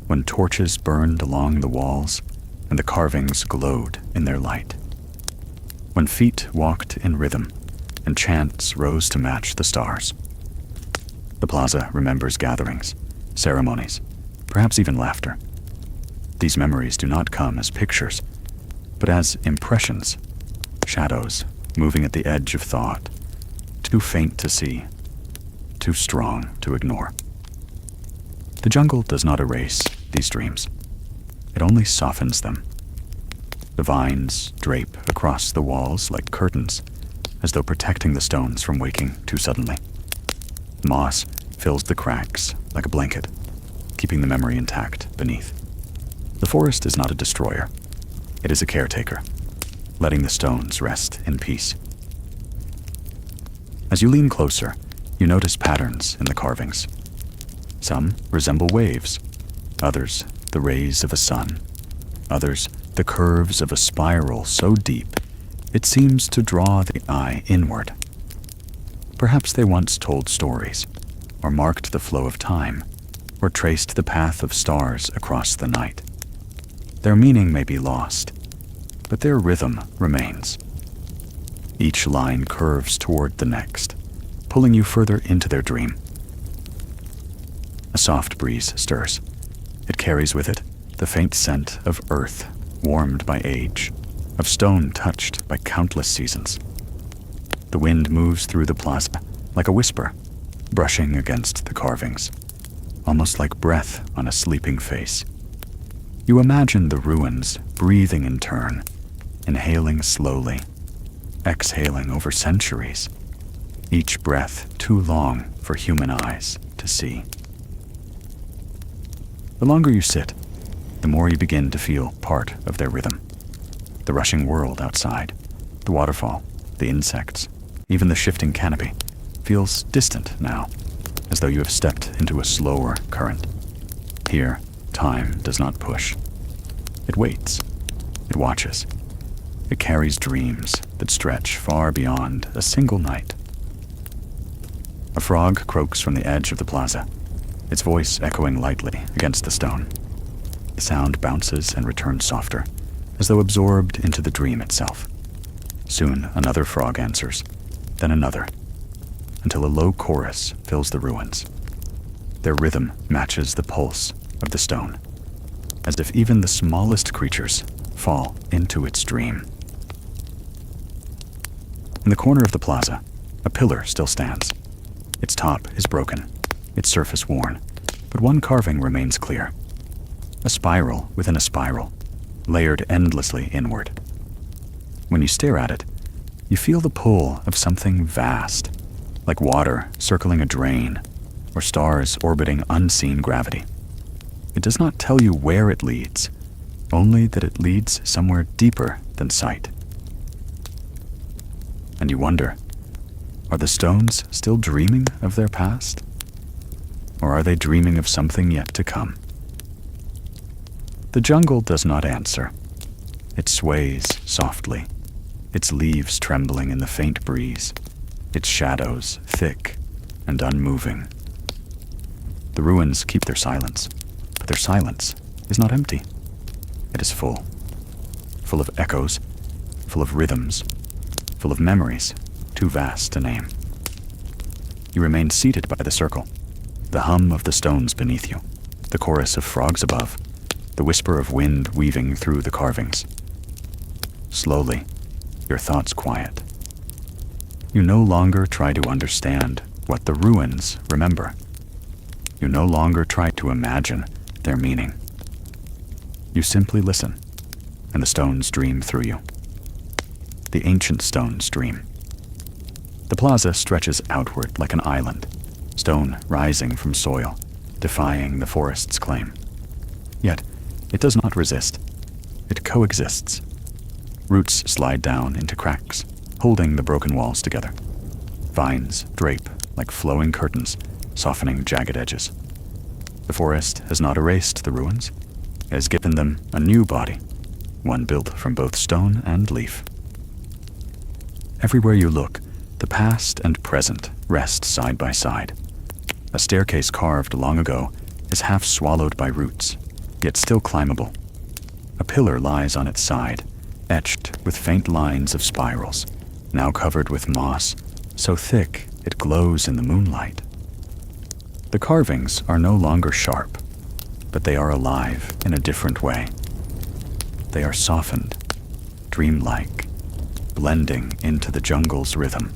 when torches burned along the walls and the carvings glowed in their light, when feet walked in rhythm and chants rose to match the stars. The plaza remembers gatherings, ceremonies, perhaps even laughter. These memories do not come as pictures, but as impressions, shadows moving at the edge of thought, too faint to see, too strong to ignore. The jungle does not erase these dreams. It only softens them. The vines drape across the walls like curtains, as though protecting the stones from waking too suddenly. Moss fills the cracks like a blanket, keeping the memory intact beneath. The forest is not a destroyer. It is a caretaker, letting the stones rest in peace. As you lean closer, you notice patterns in the carvings. Some resemble waves, others the rays of a sun, others the curves of a spiral so deep it seems to draw the eye inward. Perhaps they once told stories, or marked the flow of time, or traced the path of stars across the night. Their meaning may be lost, but their rhythm remains. Each line curves toward the next, pulling you further into their dream. A soft breeze stirs. It carries with it the faint scent of earth warmed by age, of stone touched by countless seasons. The wind moves through the plaza like a whisper, brushing against the carvings, almost like breath on a sleeping face. You imagine the ruins breathing in turn, inhaling slowly, exhaling over centuries, each breath too long for human eyes to see. The longer you sit, the more you begin to feel part of their rhythm. The rushing world outside, the waterfall, the insects, even the shifting canopy, feels distant now, as though you have stepped into a slower current. Here, time does not push. It waits. It watches. It carries dreams that stretch far beyond a single night. A frog croaks from the edge of the plaza, its voice echoing lightly against the stone. The sound bounces and returns softer, as though absorbed into the dream itself. Soon another frog answers, then another, until a low chorus fills the ruins. Their rhythm matches the pulse of the stone, as if even the smallest creatures fall into its dream. In the corner of the plaza, a pillar still stands. Its top is broken, its surface worn, but one carving remains clear. A spiral within a spiral, layered endlessly inward. When you stare at it, you feel the pull of something vast, like water circling a drain, or stars orbiting unseen gravity. It does not tell you where it leads, only that it leads somewhere deeper than sight. And you wonder, are the stones still dreaming of their past? Or are they dreaming of something yet to come? The jungle does not answer. It sways softly, its leaves trembling in the faint breeze, its shadows thick and unmoving. The ruins keep their silence, but their silence is not empty. It is full of echoes, full of rhythms, full of memories too vast to name. You remain seated by the circle, the hum of the stones beneath you, the chorus of frogs above, the whisper of wind weaving through the carvings. Slowly, your thoughts quiet. You no longer try to understand what the ruins remember. You no longer try to imagine their meaning. You simply listen, and the stones dream through you. The ancient stones dream. The plaza stretches outward like an island, stone rising from soil, defying the forest's claim. Yet, it does not resist. It coexists. Roots slide down into cracks, holding the broken walls together. Vines drape like flowing curtains, softening jagged edges. The forest has not erased the ruins. It has given them a new body, one built from both stone and leaf. Everywhere you look, the past and present rest side by side. A staircase carved long ago is half swallowed by roots, yet still climbable. A pillar lies on its side, etched with faint lines of spirals, now covered with moss, so thick it glows in the moonlight. The carvings are no longer sharp, but they are alive in a different way. They are softened, dreamlike, blending into the jungle's rhythm.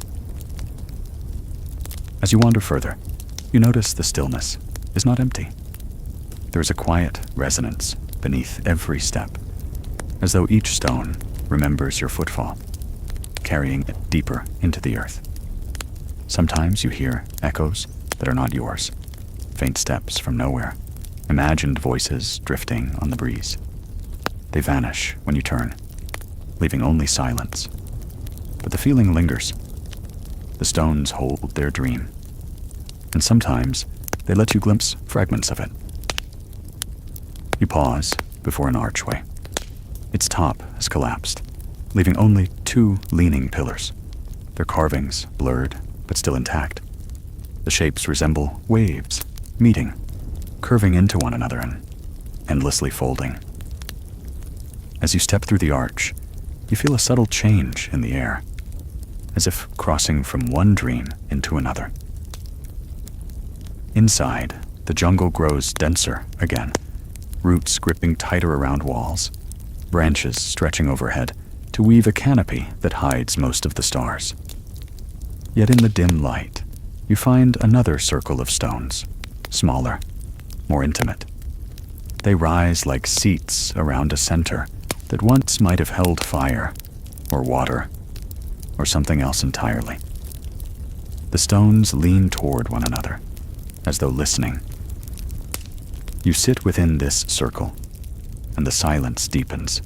As you wander further, you notice the stillness is not empty. There is a quiet resonance beneath every step, as though each stone remembers your footfall, carrying it deeper into the earth. Sometimes you hear echoes that are not yours, faint steps from nowhere, imagined voices drifting on the breeze. They vanish when you turn, leaving only silence. But the feeling lingers. The stones hold their dream, and sometimes they let you glimpse fragments of it. You pause before an archway. Its top has collapsed, leaving only two leaning pillars, their carvings blurred but still intact. The shapes resemble waves, meeting, curving into one another and endlessly folding. As you step through the arch, you feel a subtle change in the air, as if crossing from one dream into another. Inside, the jungle grows denser again, roots gripping tighter around walls, branches stretching overhead to weave a canopy that hides most of the stars. Yet in the dim light, you find another circle of stones, smaller, more intimate. They rise like seats around a center that once might have held fire, or water, or something else entirely. The stones lean toward one another, as though listening. You sit within this circle, and the silence deepens.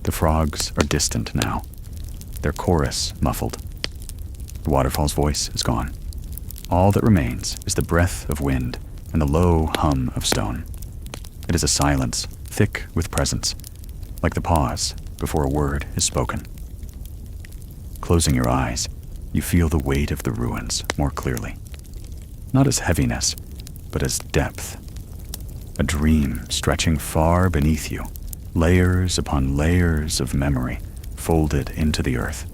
The frogs are distant now, their chorus muffled. The waterfall's voice is gone. All that remains is the breath of wind and the low hum of stone. It is a silence thick with presence, like the pause before a word is spoken. Closing your eyes, you feel the weight of the ruins more clearly. Not as heaviness, but as depth. A dream stretching far beneath you, layers upon layers of memory folded into the earth.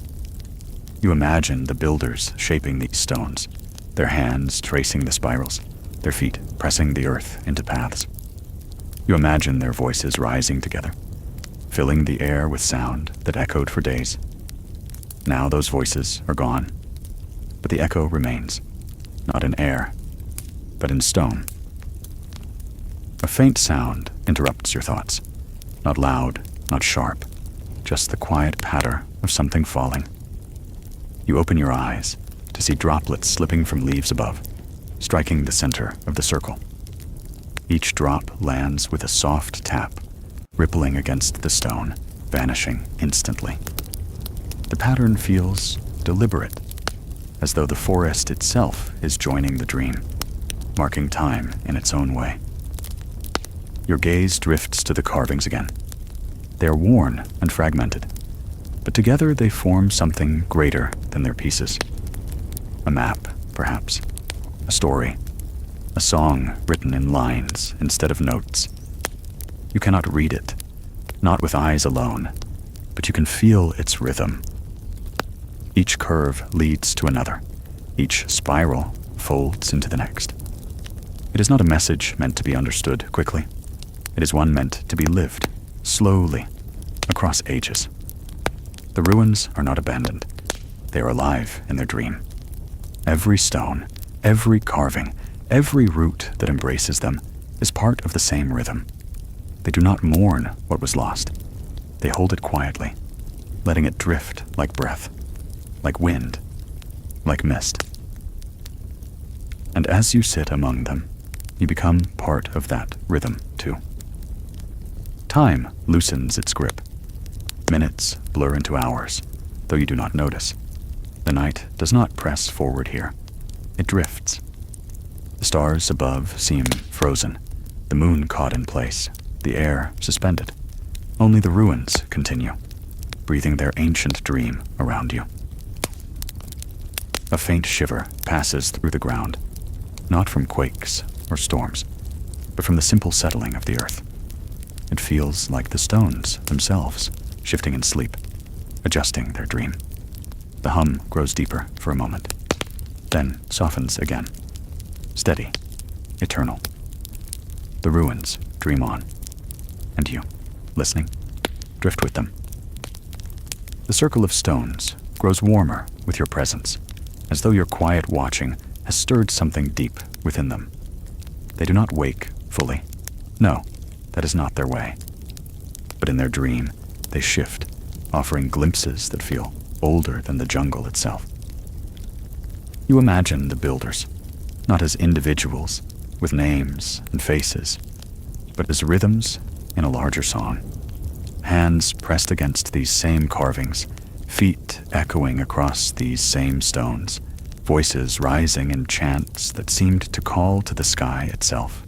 You imagine the builders shaping these stones, their hands tracing the spirals, their feet pressing the earth into paths. You imagine their voices rising together, filling the air with sound that echoed for days. Now those voices are gone, but the echo remains, not in air, but in stone. A faint sound interrupts your thoughts, not loud, not sharp, just the quiet patter of something falling. You open your eyes to see droplets slipping from leaves above, striking the center of the circle. Each drop lands with a soft tap, rippling against the stone, vanishing instantly. The pattern feels deliberate, as though the forest itself is joining the dream, marking time in its own way. Your gaze drifts to the carvings again. They are worn and fragmented, but together they form something greater than their pieces. A map, perhaps. A story. A song written in lines instead of notes. You cannot read it, not with eyes alone, but you can feel its rhythm. Each curve leads to another. Each spiral folds into the next. It is not a message meant to be understood quickly. It is one meant to be lived, slowly, across ages. The ruins are not abandoned. They are alive in their dream. Every stone, every carving, every root that embraces them is part of the same rhythm. They do not mourn what was lost. They hold it quietly, letting it drift like breath, like wind, like mist. And as you sit among them, you become part of that rhythm too. Time loosens its grip. Minutes blur into hours, though you do not notice. The night does not press forward here. It drifts. The stars above seem frozen, the moon caught in place, the air suspended. Only the ruins continue, breathing their ancient dream around you. A faint shiver passes through the ground, not from quakes or storms, but from the simple settling of the earth. It feels like the stones themselves, shifting in sleep, adjusting their dream. The hum grows deeper for a moment, then softens again. Steady, eternal. The ruins dream on, and you, listening, drift with them. The circle of stones grows warmer with your presence, as though your quiet watching has stirred something deep within them. They do not wake fully. No, that is not their way. But in their dream, they shift, offering glimpses that feel older than the jungle itself. You imagine the builders, not as individuals with names and faces, but as rhythms in a larger song. Hands pressed against these same carvings, feet echoing across these same stones, voices rising in chants that seemed to call to the sky itself.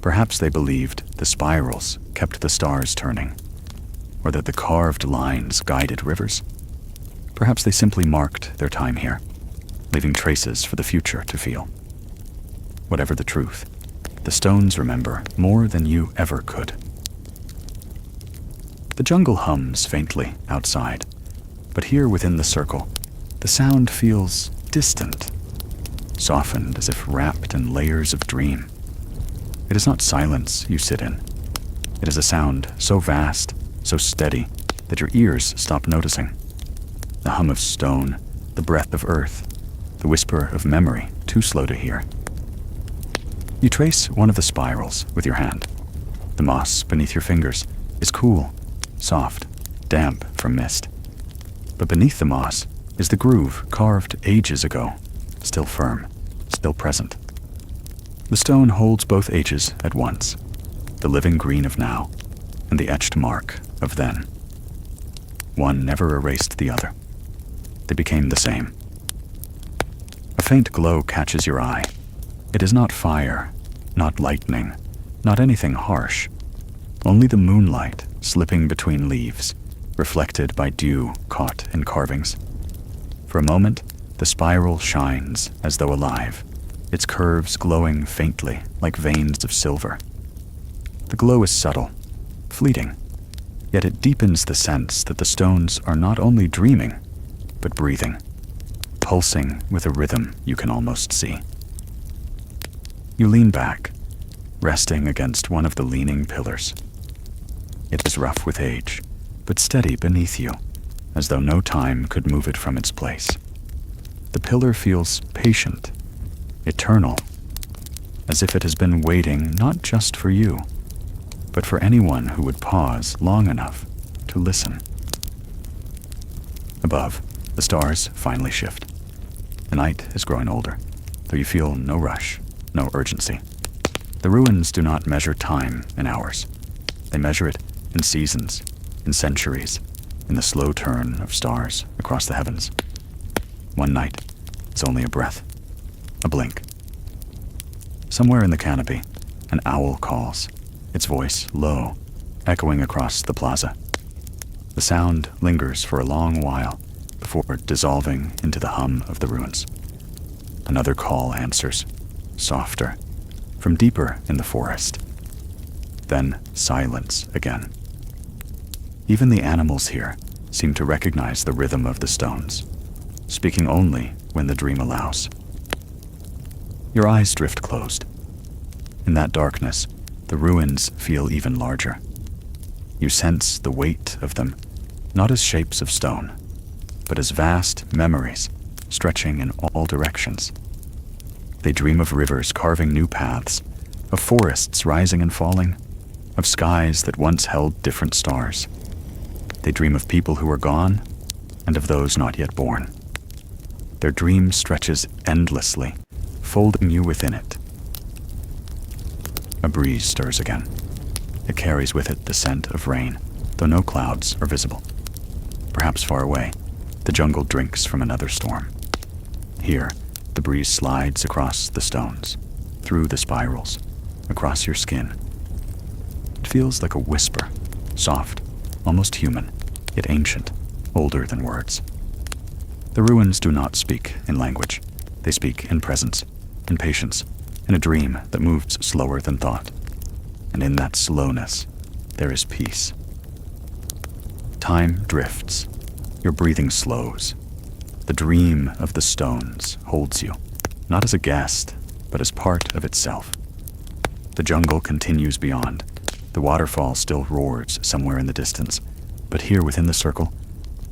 Perhaps they believed the spirals kept the stars turning, or that the carved lines guided rivers. Perhaps they simply marked their time here, leaving traces for the future to feel. Whatever the truth, the stones remember more than you ever could. The jungle hums faintly outside, but here within the circle, the sound feels distant, softened as if wrapped in layers of dream. It is not silence you sit in. It is a sound so vast, so steady, that your ears stop noticing. The hum of stone, the breath of earth, the whisper of memory, too slow to hear. You trace one of the spirals with your hand. The moss beneath your fingers is cool, soft, damp from mist. But beneath the moss is the groove carved ages ago, still firm, still present. The stone holds both ages at once, the living green of now and the etched mark of then. One never erased the other. They became the same. A faint glow catches your eye. It is not fire, not lightning, not anything harsh. Only the moonlight slipping between leaves, reflected by dew caught in carvings. For a moment, the spiral shines as though alive, its curves glowing faintly like veins of silver. The glow is subtle, fleeting, yet it deepens the sense that the stones are not only dreaming, but breathing, pulsing with a rhythm you can almost see. You lean back, resting against one of the leaning pillars. It is rough with age, but steady beneath you, as though no time could move it from its place. The pillar feels patient, eternal, as if it has been waiting not just for you, but for anyone who would pause long enough to listen. Above, the stars finally shift. The night is growing older, though you feel no rush, no urgency. The ruins do not measure time in hours. They measure it in seasons, in centuries, in the slow turn of stars across the heavens. One night is only a breath, a blink. Somewhere in the canopy, an owl calls, its voice low, echoing across the plaza. The sound lingers for a long while before dissolving into the hum of the ruins. Another call answers, softer, from deeper in the forest. Then silence again. Even the animals here seem to recognize the rhythm of the stones, speaking only when the dream allows. Your eyes drift closed. In that darkness, the ruins feel even larger. You sense the weight of them, not as shapes of stone, but as vast memories stretching in all directions. They dream of rivers carving new paths, of forests rising and falling, of skies that once held different stars. They dream of people who are gone and of those not yet born. Their dream stretches endlessly, folding you within it. A breeze stirs again. It carries with it the scent of rain, though no clouds are visible. Perhaps far away, the jungle drinks from another storm. Here, the breeze slides across the stones, through the spirals, across your skin. It feels like a whisper, soft, almost human, yet ancient, older than words. The ruins do not speak in language. They speak in presence, in patience, in a dream that moves slower than thought. And in that slowness, there is peace. Time drifts. Your breathing slows. The dream of the stones holds you, not as a guest, but as part of itself. The jungle continues beyond. The waterfall still roars somewhere in the distance, but here within the circle,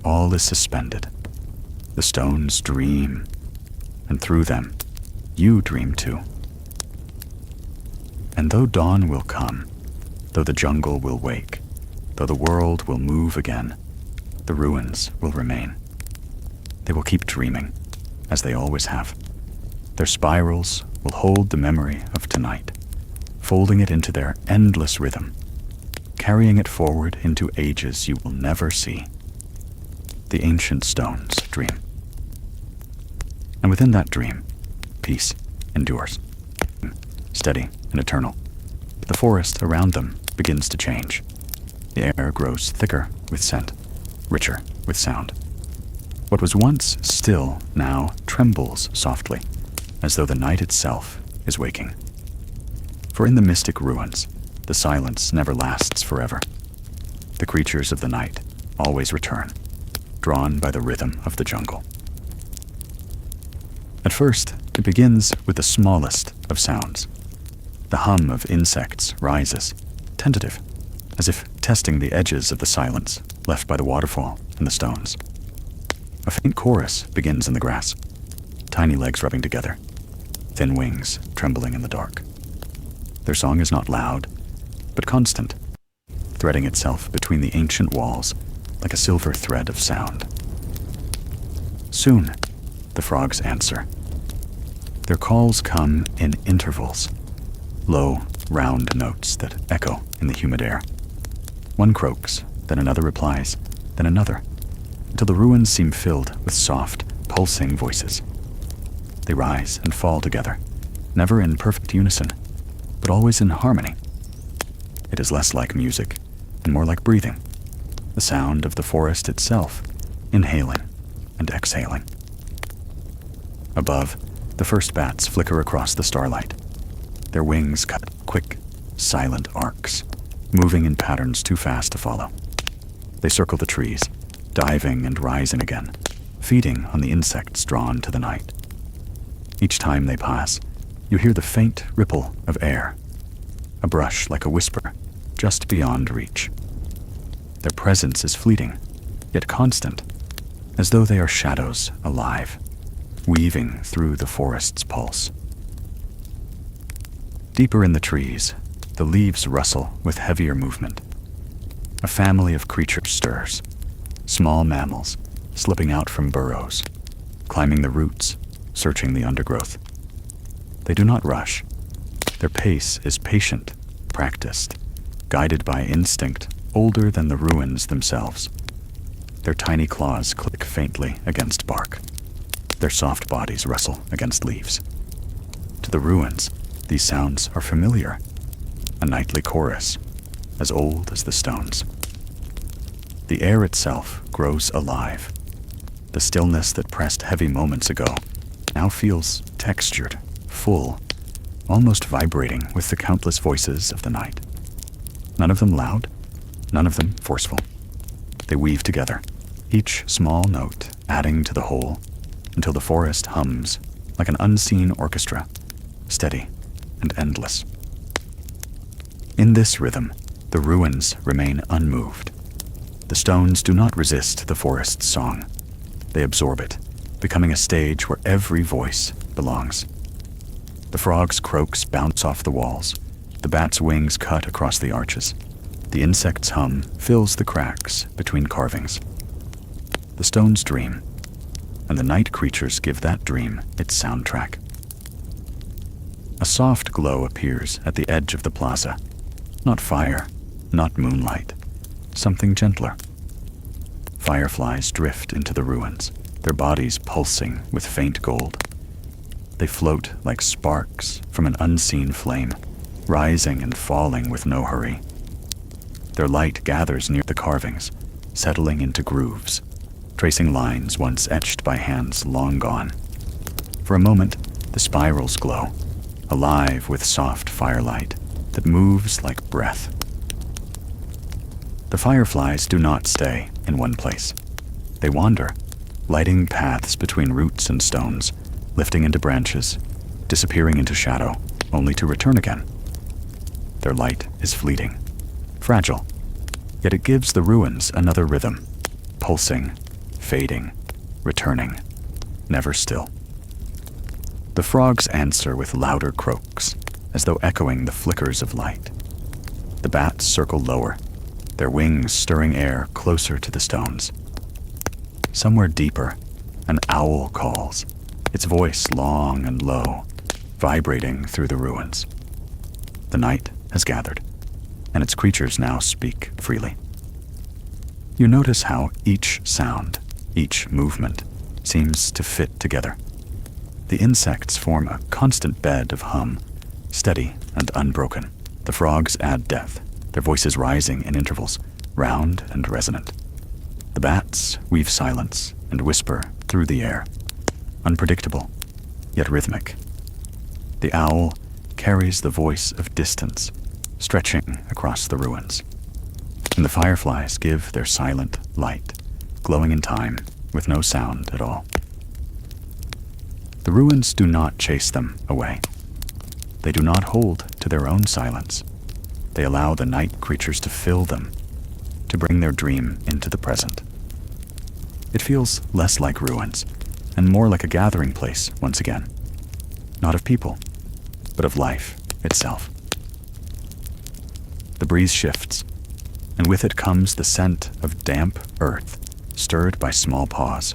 all is suspended. The stones dream, and through them, you dream too. And though dawn will come, though the jungle will wake, though the world will move again, the ruins will remain. They will keep dreaming, as they always have. Their spirals will hold the memory of tonight, folding it into their endless rhythm, carrying it forward into ages you will never see. The ancient stones dream. And within that dream, peace endures, steady and eternal, The forest around them begins to change. The air grows thicker with scent, richer with sound. What was once still now trembles softly, as though the night itself is waking. For in the mystic ruins, the silence never lasts forever. The creatures of the night always return, drawn by the rhythm of the jungle. At first, it begins with the smallest of sounds. The hum of insects rises, tentative, as if testing the edges of the silence left by the waterfall and the stones. A faint chorus begins in the grass, tiny legs rubbing together, thin wings trembling in the dark. Their song is not loud, but constant, threading itself between the ancient walls like a silver thread of sound. Soon, the frogs answer. Their calls come in intervals, low, round notes that echo in the humid air. One croaks, then another replies, then another, until the ruins seem filled with soft, pulsing voices. They rise and fall together, never in perfect unison, but always in harmony. It is less like music and more like breathing, the sound of the forest itself, inhaling and exhaling. Above, the first bats flicker across the starlight. Their wings cut quick, silent arcs, moving in patterns too fast to follow. They circle the trees, diving and rising again, feeding on the insects drawn to the night. Each time they pass, you hear the faint ripple of air, a brush like a whisper, just beyond reach. Their presence is fleeting, yet constant, as though they are shadows alive, weaving through the forest's pulse. Deeper in the trees, the leaves rustle with heavier movement. A family of creatures stirs, small mammals slipping out from burrows, climbing the roots, searching the undergrowth. They do not rush. Their pace is patient, practiced, guided by instinct older than the ruins themselves. Their tiny claws click faintly against bark. Their soft bodies wrestle against leaves. To the ruins, these sounds are familiar, a nightly chorus, as old as the stones. The air itself grows alive. The stillness that pressed heavy moments ago now feels textured, full, almost vibrating with the countless voices of the night. None of them loud, none of them forceful. They weave together, each small note adding to the whole, until the forest hums like an unseen orchestra, steady and endless. In this rhythm, the ruins remain unmoved. The stones do not resist the forest's song. They absorb it, becoming a stage where every voice belongs. The frog's croaks bounce off the walls. The bat's wings cut across the arches. The insect's hum fills the cracks between carvings. The stones dream, and the night creatures give that dream its soundtrack. A soft glow appears at the edge of the plaza. Not fire, not moonlight, something gentler. Fireflies drift into the ruins, their bodies pulsing with faint gold. They float like sparks from an unseen flame, rising and falling with no hurry. Their light gathers near the carvings, settling into grooves, tracing lines once etched by hands long gone. For a moment, the spirals glow, alive with soft firelight that moves like breath. The fireflies do not stay in one place. They wander, lighting paths between roots and stones, lifting into branches, disappearing into shadow, only to return again. Their light is fleeting, fragile, yet it gives the ruins another rhythm, pulsing, fading, returning, never still. The frogs answer with louder croaks, as though echoing the flickers of light. The bats circle lower, their wings stirring air closer to the stones. Somewhere deeper, an owl calls, its voice long and low, vibrating through the ruins. The night has gathered, and its creatures now speak freely. You notice how each sound, each movement, seems to fit together. The insects form a constant bed of hum, steady and unbroken, The frogs add depth, their voices rising in intervals, round and resonant. The bats weave silence and whisper through the air, unpredictable, yet rhythmic. The owl carries the voice of distance, stretching across the ruins. And the fireflies give their silent light, glowing in time with no sound at all. The ruins do not chase them away. They do not hold to their own silence. They allow the night creatures to fill them, to bring their dream into the present. It feels less like ruins, and more like a gathering place once again. Not of people, but of life itself. The breeze shifts, and with it comes the scent of damp earth stirred by small paws.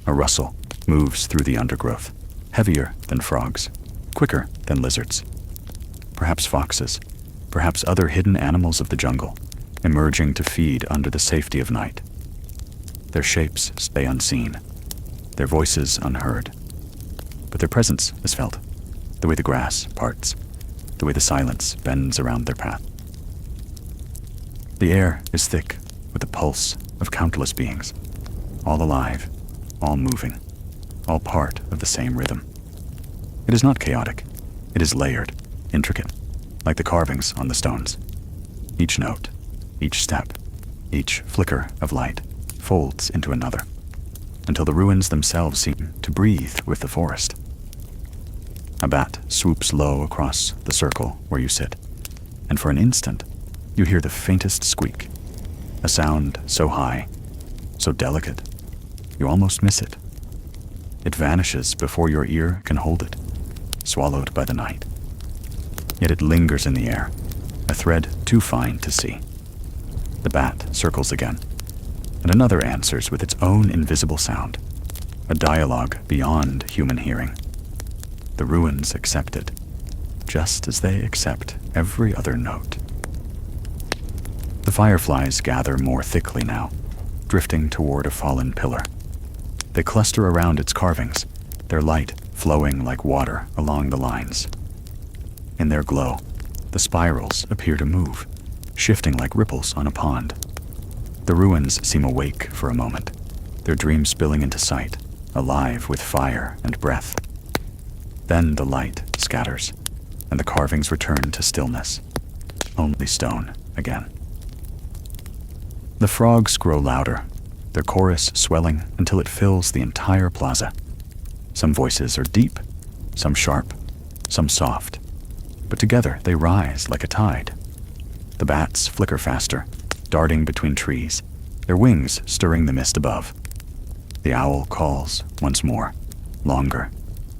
A rustle moves through the undergrowth, heavier than frogs, quicker than lizards. Perhaps foxes, perhaps other hidden animals of the jungle, emerging to feed under the safety of night. Their shapes stay unseen, their voices unheard, but their presence is felt, the way the grass parts, the way the silence bends around their path. The air is thick with the pulse of countless beings, all alive, all moving, all part of the same rhythm. It is not chaotic. It is layered, intricate, like the carvings on the stones. Each note, each step, each flicker of light folds into another, until the ruins themselves seem to breathe with the forest. A bat swoops low across the circle where you sit, and for an instant, you hear the faintest squeak, a sound so high, so delicate, you almost miss it. It vanishes before your ear can hold it, swallowed by the night. Yet it lingers in the air, a thread too fine to see. The bat circles again, and another answers with its own invisible sound, a dialogue beyond human hearing. The ruins accept it, just as they accept every other note. The fireflies gather more thickly now, drifting toward a fallen pillar. They cluster around its carvings, their light flowing like water along the lines. In their glow, the spirals appear to move, shifting like ripples on a pond. The ruins seem awake for a moment, their dreams spilling into sight, alive with fire and breath. Then the light scatters, and the carvings return to stillness, only stone again. The frogs grow louder, their chorus swelling until it fills the entire plaza. Some voices are deep, some sharp, some soft, but together they rise like a tide. The bats flicker faster, darting between trees, their wings stirring the mist above. The owl calls once more, longer,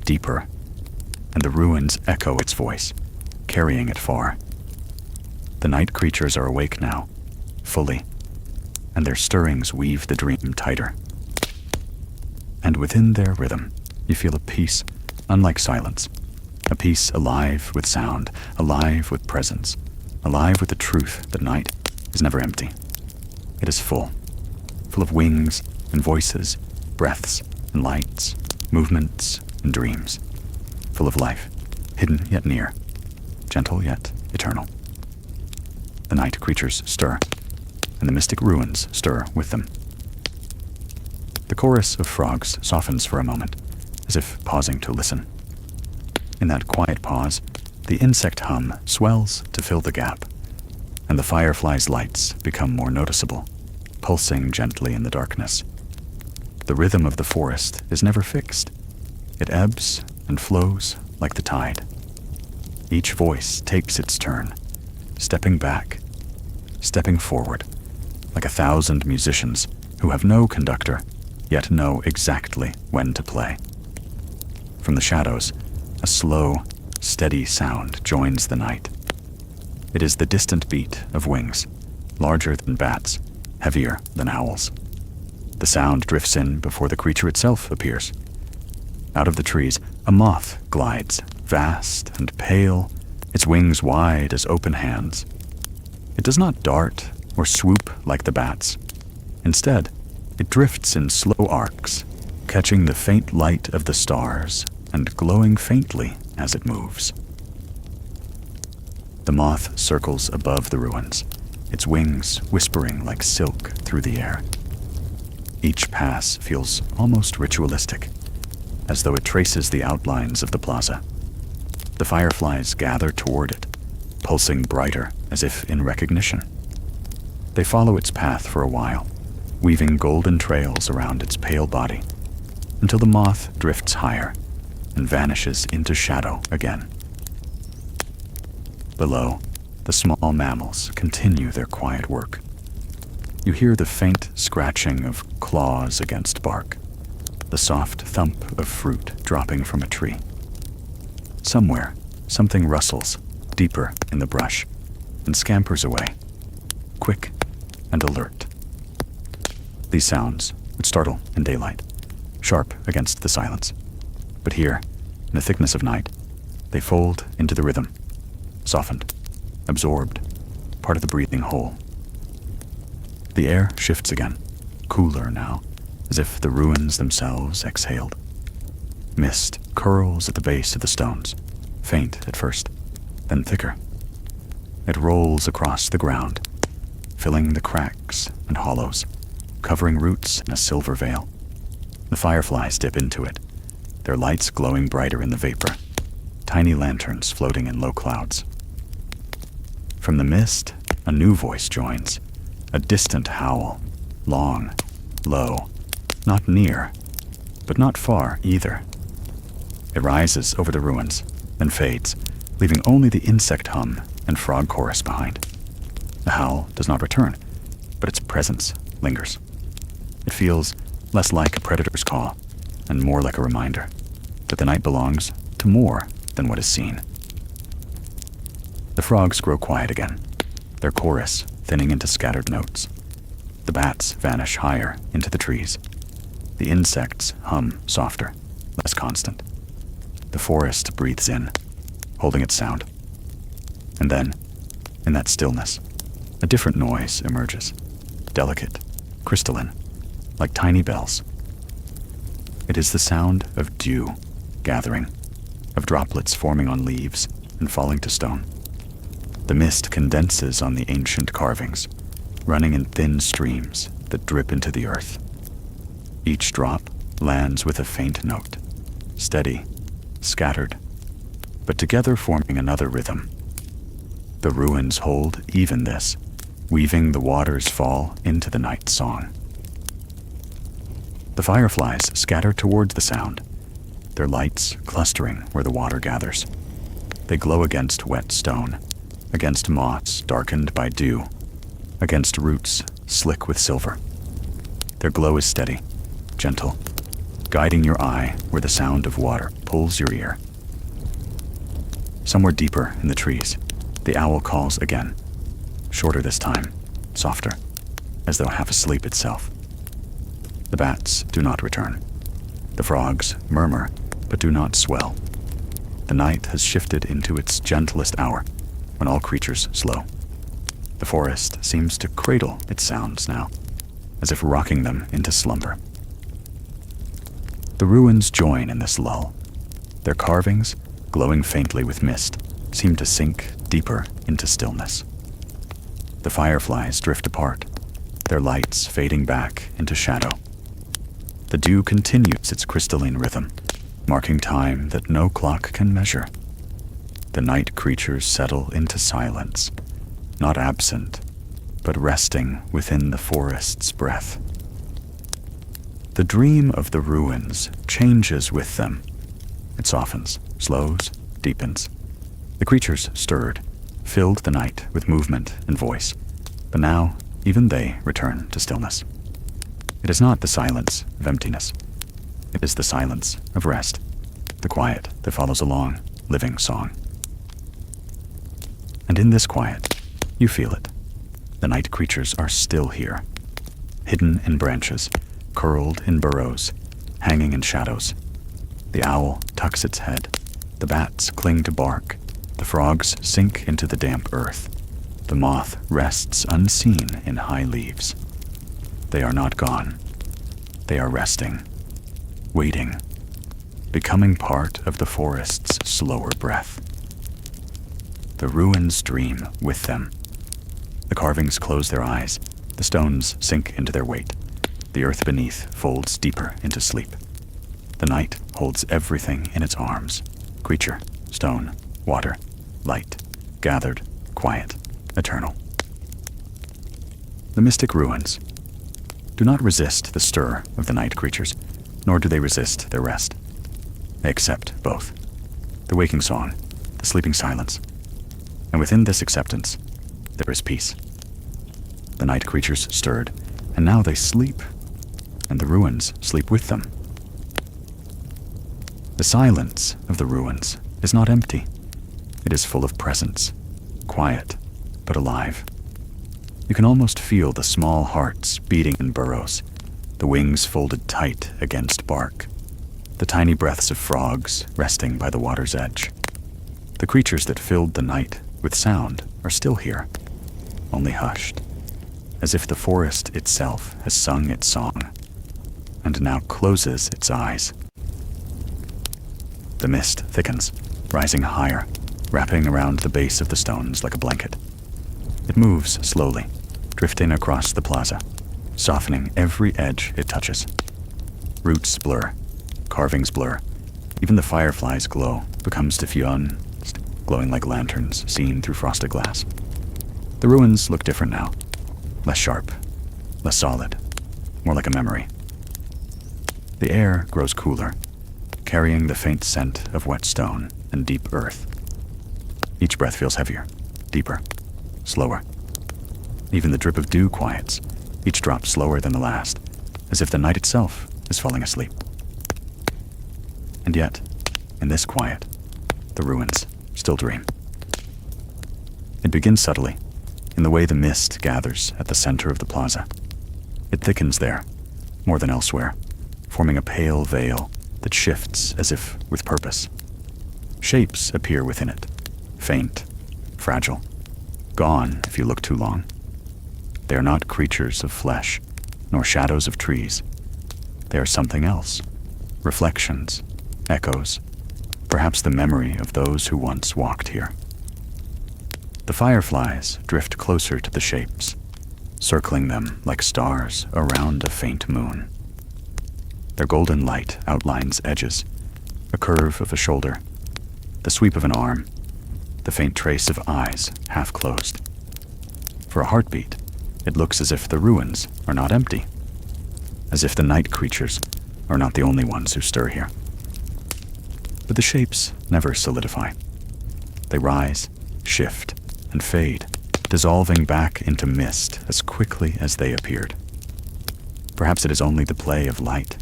deeper, and the ruins echo its voice, carrying it far. The night creatures are awake now, fully, and their stirrings weave the dream tighter. And within their rhythm, you feel a peace unlike silence, a peace alive with sound, alive with presence, alive with the truth that night is never empty. It is full of wings and voices, breaths and lights, movements and dreams, full of life, hidden yet near, gentle yet eternal. The night creatures stir, and the mystic ruins stir with them. The chorus of frogs softens for a moment, as if pausing to listen. In that quiet pause, the insect hum swells to fill the gap, and the firefly's lights become more noticeable, pulsing gently in the darkness. The rhythm of the forest is never fixed. It ebbs and flows like the tide. Each voice takes its turn, stepping back, stepping forward, like 1,000 musicians who have no conductor, yet know exactly when to play. From the shadows, a slow, steady sound joins the night. It is the distant beat of wings, larger than bats, heavier than owls. The sound drifts in before the creature itself appears. Out of the trees, a moth glides, vast and pale, its wings wide as open hands. It does not dart or swoop like the bats. Instead, it drifts in slow arcs, catching the faint light of the stars and glowing faintly as it moves. The moth circles above the ruins, its wings whispering like silk through the air. Each pass feels almost ritualistic, as though it traces the outlines of the plaza. The fireflies gather toward it, pulsing brighter as if in recognition. They follow its path for a while, weaving golden trails around its pale body, until the moth drifts higher and vanishes into shadow again. Below, the small mammals continue their quiet work. You hear the faint scratching of claws against bark, the soft thump of fruit dropping from a tree. Somewhere, something rustles deeper in the brush and scampers away, quick and alert. These sounds would startle in daylight, sharp against the silence. But here, in the thickness of night, they fold into the rhythm, softened, absorbed, part of the breathing whole. The air shifts again, cooler now, as if the ruins themselves exhaled. Mist curls at the base of the stones, faint at first, then thicker. It rolls across the ground, filling the cracks and hollows, covering roots in a silver veil. The fireflies dip into it, their lights glowing brighter in the vapor, tiny lanterns floating in low clouds. From the mist, a new voice joins, a distant howl, long, low, not near, but not far either. It rises over the ruins, then fades, leaving only the insect hum and frog chorus behind. The howl does not return, but its presence lingers. It feels less like a predator's call and more like a reminder that the night belongs to more than what is seen. The frogs grow quiet again, their chorus thinning into scattered notes. The bats vanish higher into the trees. The insects hum softer, less constant. The forest breathes in, holding its sound. And then, in that stillness, a different noise emerges, delicate, crystalline, like tiny bells. It is the sound of dew gathering, of droplets forming on leaves and falling to stone. The mist condenses on the ancient carvings, running in thin streams that drip into the earth. Each drop lands with a faint note, steady, scattered, but together forming another rhythm. The ruins hold even this, weaving the water's fall into the night song. The fireflies scatter towards the sound, their lights clustering where the water gathers. They glow against wet stone, against moss darkened by dew, against roots slick with silver. Their glow is steady, gentle, guiding your eye where the sound of water pulls your ear. Somewhere deeper in the trees, the owl calls again, shorter this time, softer, as though half asleep itself. The bats do not return. The frogs murmur, but do not swell. The night has shifted into its gentlest hour, when all creatures slow. The forest seems to cradle its sounds now, as if rocking them into slumber. The ruins join in this lull. Their carvings, glowing faintly with mist, seem to sink deeper into stillness. The fireflies drift apart, their lights fading back into shadow. The dew continues its crystalline rhythm, marking time that no clock can measure. The night creatures settle into silence, not absent, but resting within the forest's breath. The dream of the ruins changes with them. It softens, slows, deepens. The creatures stirred, filled the night with movement and voice, but now even they return to stillness. It is not the silence of emptiness. It is the silence of rest, the quiet that follows a long, living song. And in this quiet, you feel it. The night creatures are still here, hidden in branches, curled in burrows, hanging in shadows. The owl tucks its head, the bats cling to bark, the frogs sink into the damp earth. The moth rests unseen in high leaves. They are not gone. They are resting, waiting, becoming part of the forest's slower breath. the ruins dream with them. The carvings close their eyes, the stones sink into their weight. The earth beneath folds deeper into sleep. The night holds everything in its arms. Creature, stone, water, light, gathered, quiet, eternal. The mystic ruins do not resist the stir of the night creatures, nor do they resist their rest. They accept both, the waking song, the sleeping silence. And within this acceptance, there is peace. The night creatures stirred, and now they sleep, and the ruins sleep with them. The silence of the ruins is not empty. It is full of presence, quiet, but alive. You can almost feel the small hearts beating in burrows, the wings folded tight against bark, the tiny breaths of frogs resting by the water's edge. The creatures that filled the night with sound are still here, only hushed, as if the forest itself has sung its song, and now closes its eyes. The mist thickens, rising higher, wrapping around the base of the stones like a blanket. It moves slowly, drifting across the plaza, softening every edge it touches. Roots blur, carvings blur, even the fireflies glow, becomes diffused, glowing like lanterns seen through frosted glass. The ruins look different now, less sharp, less solid, more like a memory. The air grows cooler, carrying the faint scent of wet stone and deep earth. Each breath feels heavier, deeper, slower. Even the drip of dew quiets, each drop slower than the last, as if the night itself is falling asleep. And yet, in this quiet, the ruins still dream. It begins subtly, in the way the mist gathers at the center of the plaza. It thickens there, more than elsewhere, forming a pale veil that shifts as if with purpose. Shapes appear within it, faint, fragile, gone if you look too long. They are not creatures of flesh, nor shadows of trees. They are something else, reflections, echoes, perhaps the memory of those who once walked here. The fireflies drift closer to the shapes, circling them like stars around a faint moon. Their golden light outlines edges, a curve of a shoulder, the sweep of an arm, the faint trace of eyes half closed. For a heartbeat, it looks as if the ruins are not empty, as if the night creatures are not the only ones who stir here. But the shapes never solidify. They rise, shift, and fade, dissolving back into mist as quickly as they appeared. Perhaps it is only the play of light,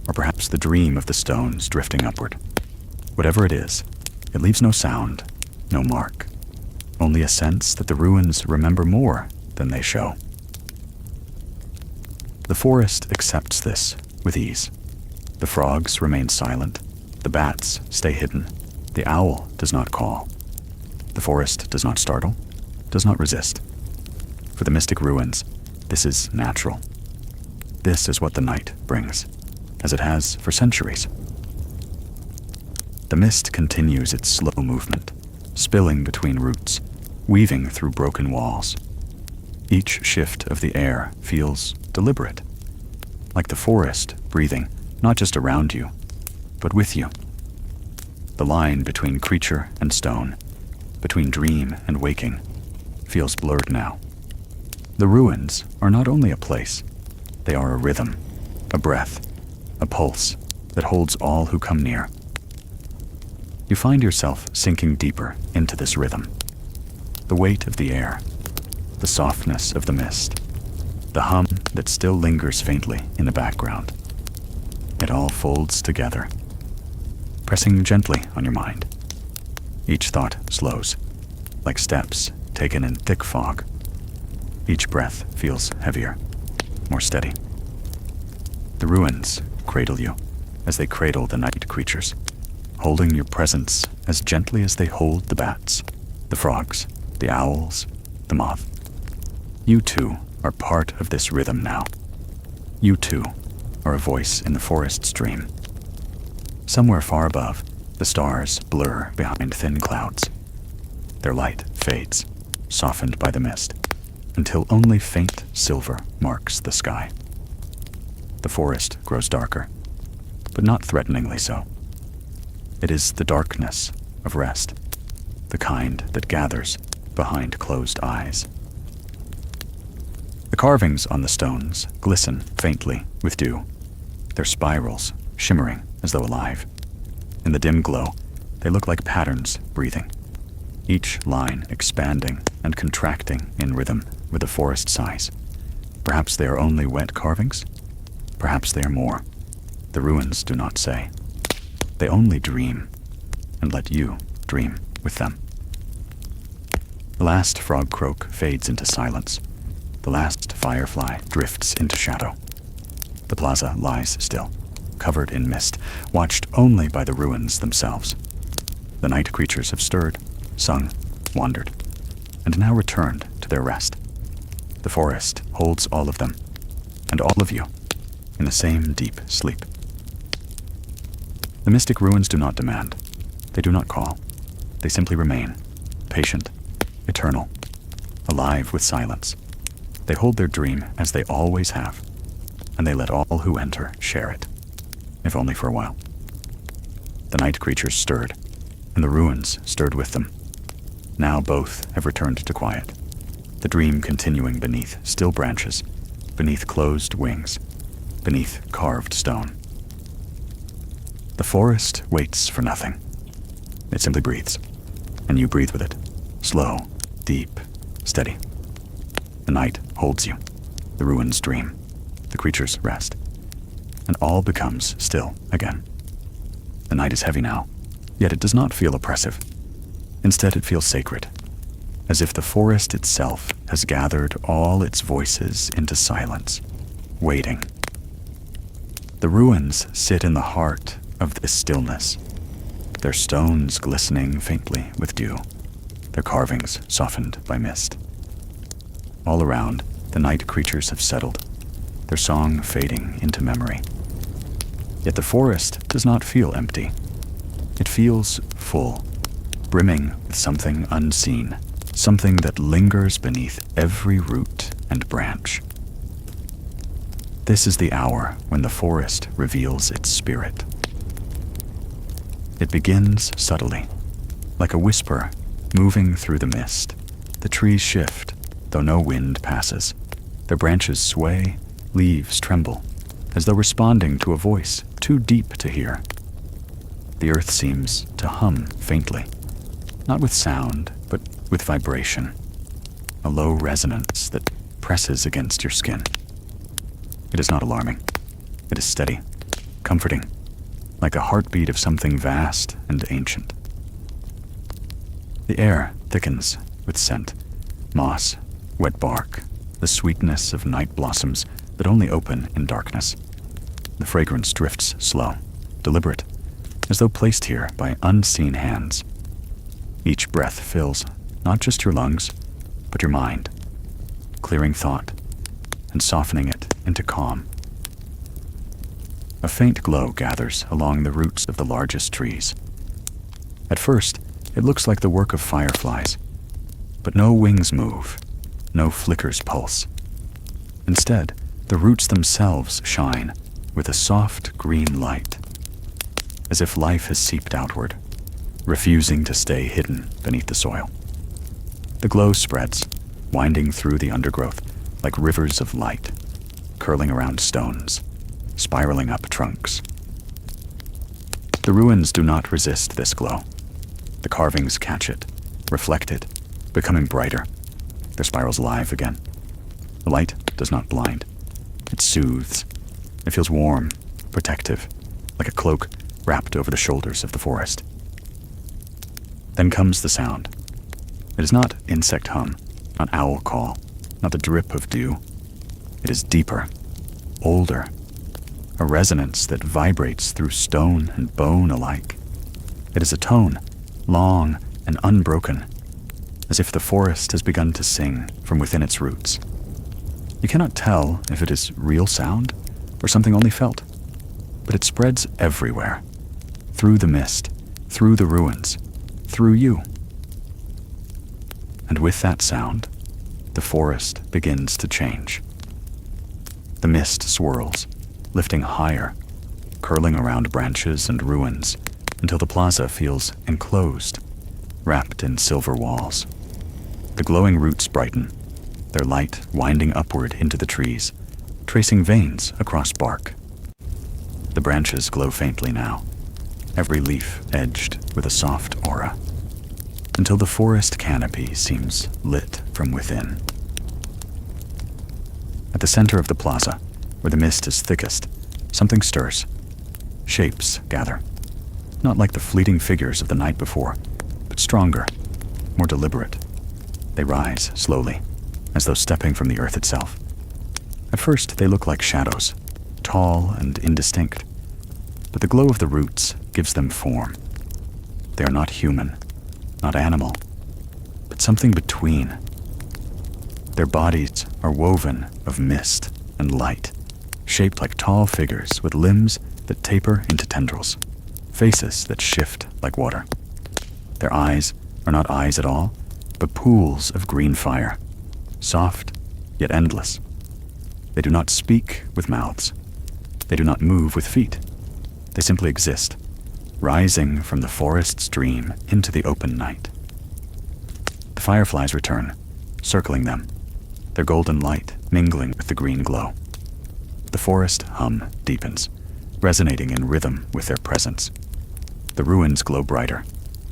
or perhaps the dream of the stones drifting upward. Whatever it is, it leaves no sound, no mark, only a sense that the ruins remember more than they show. The forest accepts this with ease. The frogs remain silent, the bats stay hidden, the owl does not call. The forest does not startle, does not resist. For the mystic ruins, this is natural. This is what the night brings, as it has for centuries. The mist continues its slow movement, spilling between roots, weaving through broken walls. Each shift of the air feels deliberate, like the forest breathing not just around you, but with you. The line between creature and stone, between dream and waking, feels blurred now. The ruins are not only a place, they are a rhythm, a breath, a pulse that holds all who come near. You find yourself sinking deeper into this rhythm. The weight of the air, the softness of the mist, the hum that still lingers faintly in the background. It all folds together, pressing gently on your mind. Each thought slows, like steps taken in thick fog. Each breath feels heavier, more steady. The ruins cradle you as they cradle the night creatures, holding your presence as gently as they hold the bats, the frogs, the owls, the moth. You too are part of this rhythm now. You too are a voice in the forest's dream. Somewhere far above, the stars blur behind thin clouds. Their light fades, softened by the mist, until only faint silver marks the sky. The forest grows darker, but not threateningly so. It is the darkness of rest, the kind that gathers behind closed eyes. The carvings on the stones glisten faintly with dew, their spirals shimmering as though alive. In the dim glow, they look like patterns breathing, each line expanding and contracting in rhythm with the forest sighs. Perhaps they are only wet carvings? Perhaps they are more. The ruins do not say. They only dream, and let you dream with them. The last frog croak fades into silence. The last firefly drifts into shadow. The plaza lies still, covered in mist, watched only by the ruins themselves. The night creatures have stirred, sung, wandered, and now returned to their rest. The forest holds all of them, and all of you, in the same deep sleep. The mystic ruins do not demand. They do not call. They simply remain, patient, eternal, alive with silence. They hold their dream as they always have, and they let all who enter share it, if only for a while. The night creatures stirred, and the ruins stirred with them. Now both have returned to quiet, the dream continuing beneath still branches, beneath closed wings, beneath carved stone. The forest waits for nothing. It simply breathes, and you breathe with it, slow, deep, steady. The night holds you, the ruins dream, the creatures rest, and all becomes still again. The night is heavy now, yet it does not feel oppressive. Instead, it feels sacred, as if the forest itself has gathered all its voices into silence, waiting. The ruins sit in the heart of this stillness, their stones glistening faintly with dew, their carvings softened by mist. All around, the night creatures have settled, their song fading into memory. Yet the forest does not feel empty. It feels full, brimming with something unseen, something that lingers beneath every root and branch. This is the hour when the forest reveals its spirit. It begins subtly, like a whisper moving through the mist. The trees shift, though no wind passes. Their branches sway, leaves tremble, as though responding to a voice too deep to hear. The earth seems to hum faintly, not with sound, but with vibration, a low resonance that presses against your skin. It is not alarming. It is steady, comforting, like the heartbeat of something vast and ancient. The air thickens with scent, moss, wet bark, the sweetness of night blossoms that only open in darkness. The fragrance drifts slow, deliberate, as though placed here by unseen hands. Each breath fills not just your lungs, but your mind, clearing thought and softening it into calm. A faint glow gathers along the roots of the largest trees. At first, it looks like the work of fireflies, but no wings move, no flickers pulse. Instead, the roots themselves shine with a soft green light, as if life has seeped outward, refusing to stay hidden beneath the soil. The glow spreads, winding through the undergrowth like rivers of light, curling around stones, spiraling up trunks. The ruins do not resist this glow. The carvings catch it, reflect it, becoming brighter, their spirals alive again. The light does not blind. It soothes. It feels warm, protective, like a cloak wrapped over the shoulders of the forest. Then comes the sound. It is not insect hum, not owl call, not the drip of dew. It is deeper, older, a resonance that vibrates through stone and bone alike. It is a tone, long and unbroken, as if the forest has begun to sing from within its roots. You cannot tell if it is real sound or something only felt, but it spreads everywhere, through the mist, through the ruins, through you. And with that sound, the forest begins to change. The mist swirls, lifting higher, curling around branches and ruins until the plaza feels enclosed, wrapped in silver walls. The glowing roots brighten, their light winding upward into the trees, tracing veins across bark. The branches glow faintly now, every leaf edged with a soft aura, until the forest canopy seems lit from within. At the center of the plaza, where the mist is thickest, something stirs. Shapes gather, not like the fleeting figures of the night before, but stronger, more deliberate. They rise slowly, as though stepping from the earth itself. At first, they look like shadows, tall and indistinct, but the glow of the roots gives them form. They are not human, not animal, but something between. Their bodies are woven of mist and light, shaped like tall figures with limbs that taper into tendrils, faces that shift like water. Their eyes are not eyes at all, but pools of green fire, soft yet endless. They do not speak with mouths. They do not move with feet. They simply exist, rising from the forest's dream into the open night. The fireflies return, circling them, their golden light mingling with the green glow. The forest hum deepens, resonating in rhythm with their presence. The ruins glow brighter,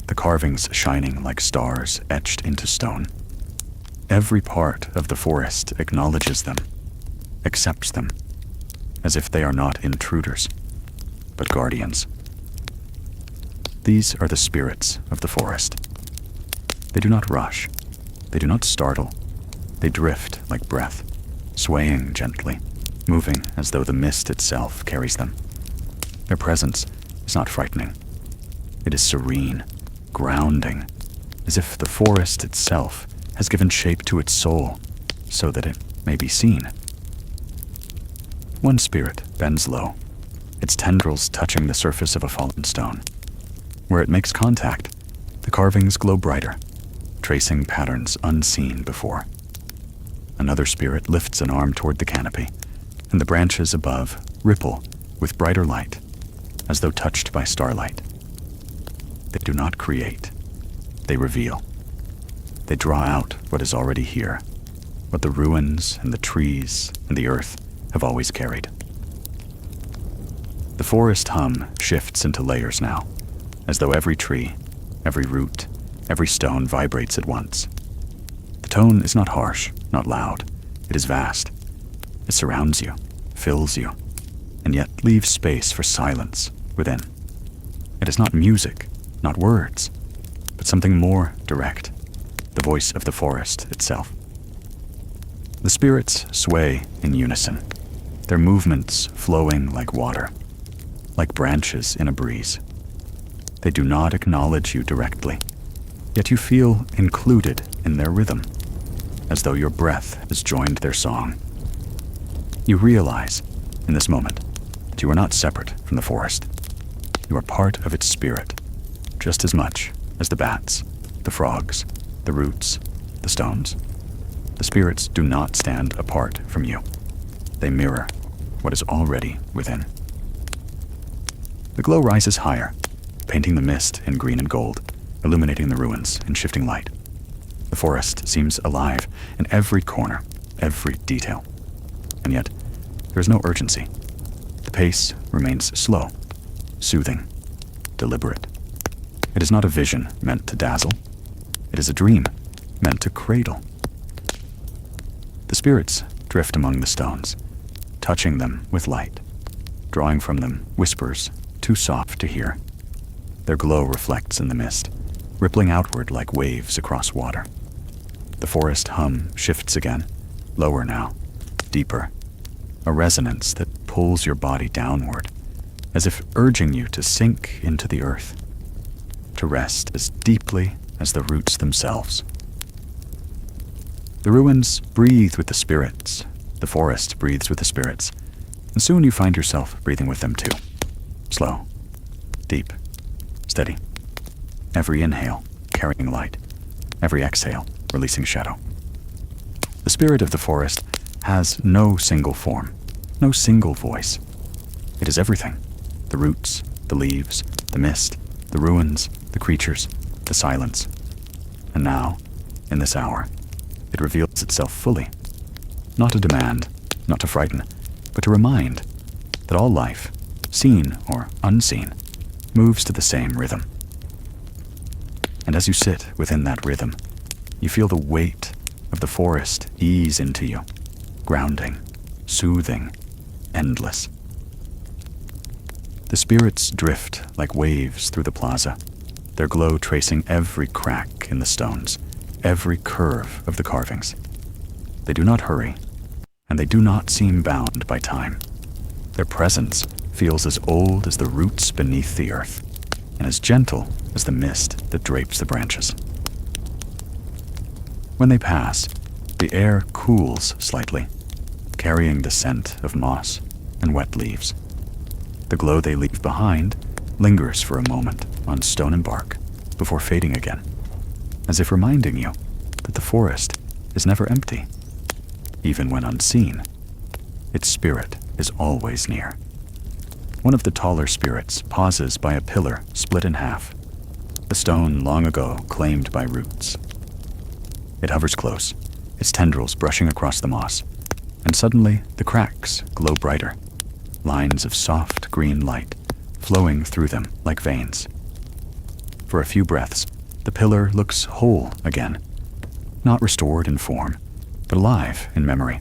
the carvings shining like stars etched into stone. Every part of the forest acknowledges them, accepts them, as if they are not intruders, but guardians. These are the spirits of the forest. They do not rush, they do not startle, they drift like breath, swaying gently, moving as though the mist itself carries them. Their presence is not frightening. It is serene, grounding, as if the forest itself has given shape to its soul so that it may be seen. One spirit bends low, its tendrils touching the surface of a fallen stone. Where it makes contact, the carvings glow brighter, tracing patterns unseen before. Another spirit lifts an arm toward the canopy, and the branches above ripple with brighter light, as though touched by starlight. They do not create, they reveal. They draw out what is already here, what the ruins and the trees and the earth have always carried. The forest hum shifts into layers now, as though every tree, every root, every stone vibrates at once. The tone is not harsh, not loud. It is vast. It surrounds you, fills you, and yet leaves space for silence within. It is not music, not words, but something more direct, the voice of the forest itself. The spirits sway in unison, their movements flowing like water, like branches in a breeze. They do not acknowledge you directly, yet you feel included in their rhythm, as though your breath has joined their song. You realize, in this moment, that you are not separate from the forest. You are part of its spirit, just as much as the bats, the frogs, the roots, the stones. The spirits do not stand apart from you. They mirror what is already within. The glow rises higher, painting the mist in green and gold, illuminating the ruins in shifting light. The forest seems alive in every corner, every detail. And yet, there is no urgency. The pace remains slow, soothing, deliberate. It is not a vision meant to dazzle. It is a dream meant to cradle. The spirits drift among the stones, touching them with light, drawing from them whispers too soft to hear. Their glow reflects in the mist, rippling outward like waves across water. The forest hum shifts again, lower now, deeper, a resonance that pulls your body downward, as if urging you to sink into the earth, to rest as deeply as the roots themselves. The ruins breathe with the spirits, the forest breathes with the spirits, and soon you find yourself breathing with them too. Slow, deep, steady. Every inhale carrying light, every exhale releasing shadow. The spirit of the forest has no single form, no single voice. It is everything: the roots, the leaves, the mist, the ruins, the creatures, the silence. And now, in this hour, it reveals itself fully. Not to demand, not to frighten, but to remind that all life, seen or unseen, moves to the same rhythm. And as you sit within that rhythm, you feel the weight of the forest ease into you, grounding, soothing, endless. The spirits drift like waves through the plaza, their glow tracing every crack in the stones, every curve of the carvings. They do not hurry, and they do not seem bound by time. Their presence feels as old as the roots beneath the earth, and as gentle as the mist that drapes the branches. When they pass, the air cools slightly, carrying the scent of moss and wet leaves. The glow they leave behind lingers for a moment on stone and bark before fading again, as if reminding you that the forest is never empty. Even when unseen, its spirit is always near. One of the taller spirits pauses by a pillar split in half, a stone long ago claimed by roots. It hovers close, its tendrils brushing across the moss, and suddenly the cracks glow brighter, lines of soft green light flowing through them like veins. For a few breaths, the pillar looks whole again, not restored in form, but alive in memory.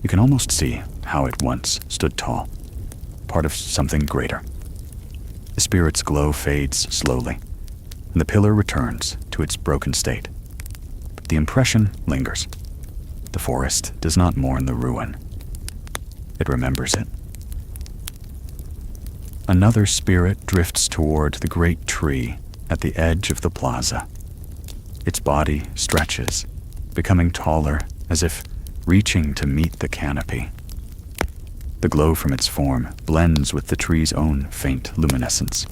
You can almost see how it once stood tall, part of something greater. The spirit's glow fades slowly, and the pillar returns to its broken state. But the impression lingers. The forest does not mourn the ruin. It remembers it. Another spirit drifts toward the great tree at the edge of the plaza. Its body stretches, becoming taller, as if reaching to meet the canopy. The glow from its form blends with the tree's own faint luminescence,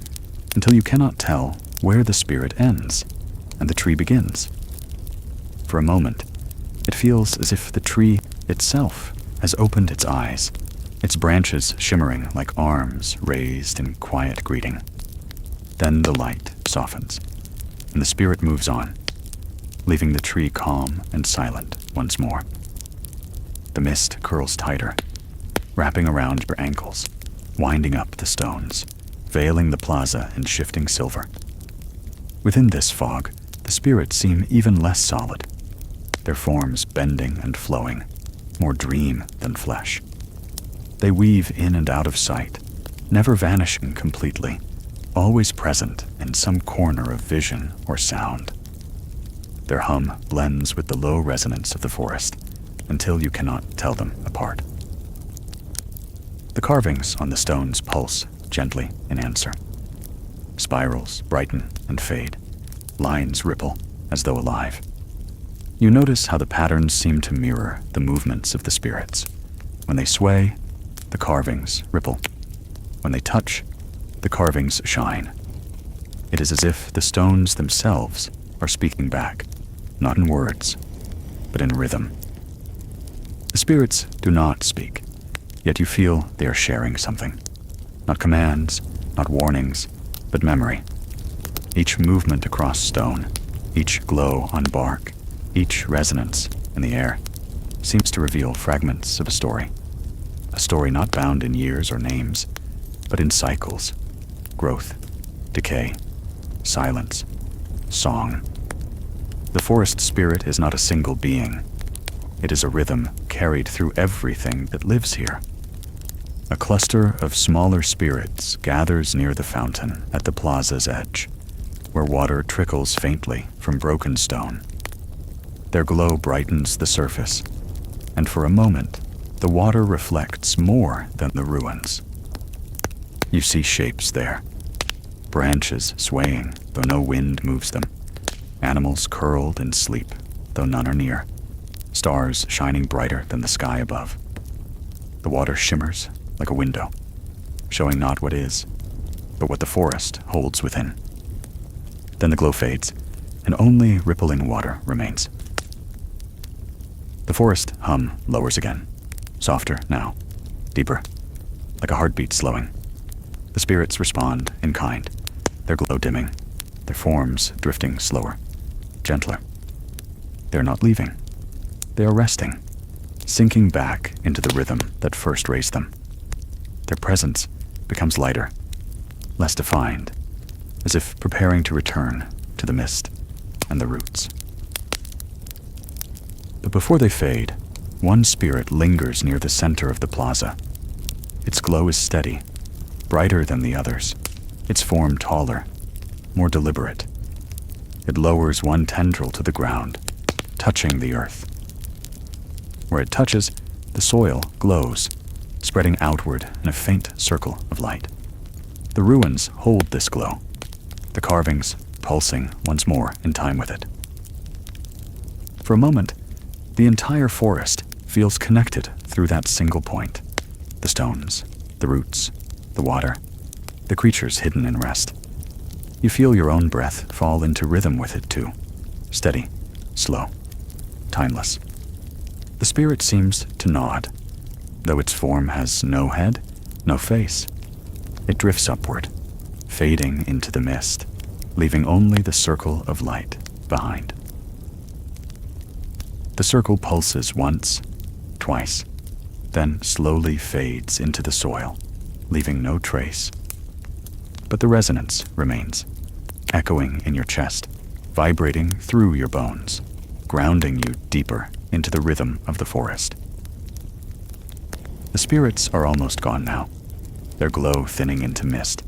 until you cannot tell where the spirit ends and the tree begins. For a moment, it feels as if the tree itself has opened its eyes, its branches shimmering like arms raised in quiet greeting. Then the light softens, and the spirit moves on, leaving the tree calm and silent once more. The mist curls tighter, wrapping around your ankles, winding up the stones, veiling the plaza in shifting silver. Within this fog, the spirits seem even less solid, their forms bending and flowing, more dream than flesh. They weave in and out of sight, never vanishing completely, always present in some corner of vision or sound. Their hum blends with the low resonance of the forest until you cannot tell them apart. The carvings on the stones pulse gently in answer. Spirals brighten and fade. Lines ripple as though alive. You notice how the patterns seem to mirror the movements of the spirits. When they sway, the carvings ripple. When they touch, the carvings shine. It is as if the stones themselves are speaking back, not in words, but in rhythm. The spirits do not speak, yet you feel they are sharing something. Not commands, not warnings, but memory. Each movement across stone, each glow on bark, each resonance in the air seems to reveal fragments of a story not bound in years or names, but in cycles, growth, decay, silence, song. The forest spirit is not a single being. It is a rhythm carried through everything that lives here. A cluster of smaller spirits gathers near the fountain at the plaza's edge, where water trickles faintly from broken stone. Their glow brightens the surface, and for a moment, the water reflects more than the ruins. You see shapes there, branches swaying, though no wind moves them, animals curled in sleep, though none are near, stars shining brighter than the sky above. The water shimmers like a window, showing not what is, but what the forest holds within. Then the glow fades, and only rippling water remains. The forest hum lowers again, softer now, deeper, like a heartbeat slowing. The spirits respond in kind, their glow dimming, their forms drifting slower, gentler. They are not leaving. They are resting, sinking back into the rhythm that first raised them. Their presence becomes lighter, less defined, as if preparing to return to the mist and the roots. But before they fade, one spirit lingers near the center of the plaza. Its glow is steady, brighter than the others, its form taller, more deliberate. It lowers one tendril to the ground, touching the earth. Where it touches, the soil glows, spreading outward in a faint circle of light. The ruins hold this glow, the carvings pulsing once more in time with it. For a moment, the entire forest feels connected through that single point. The stones, the roots, the water, the creatures hidden in rest. You feel your own breath fall into rhythm with it too, steady, slow, timeless. The spirit seems to nod, though its form has no head, no face. It drifts upward, fading into the mist, leaving only the circle of light behind. The circle pulses once, twice, then slowly fades into the soil, leaving no trace. But the resonance remains, echoing in your chest, vibrating through your bones, grounding you deeper into the rhythm of the forest. The spirits are almost gone now, their glow thinning into mist,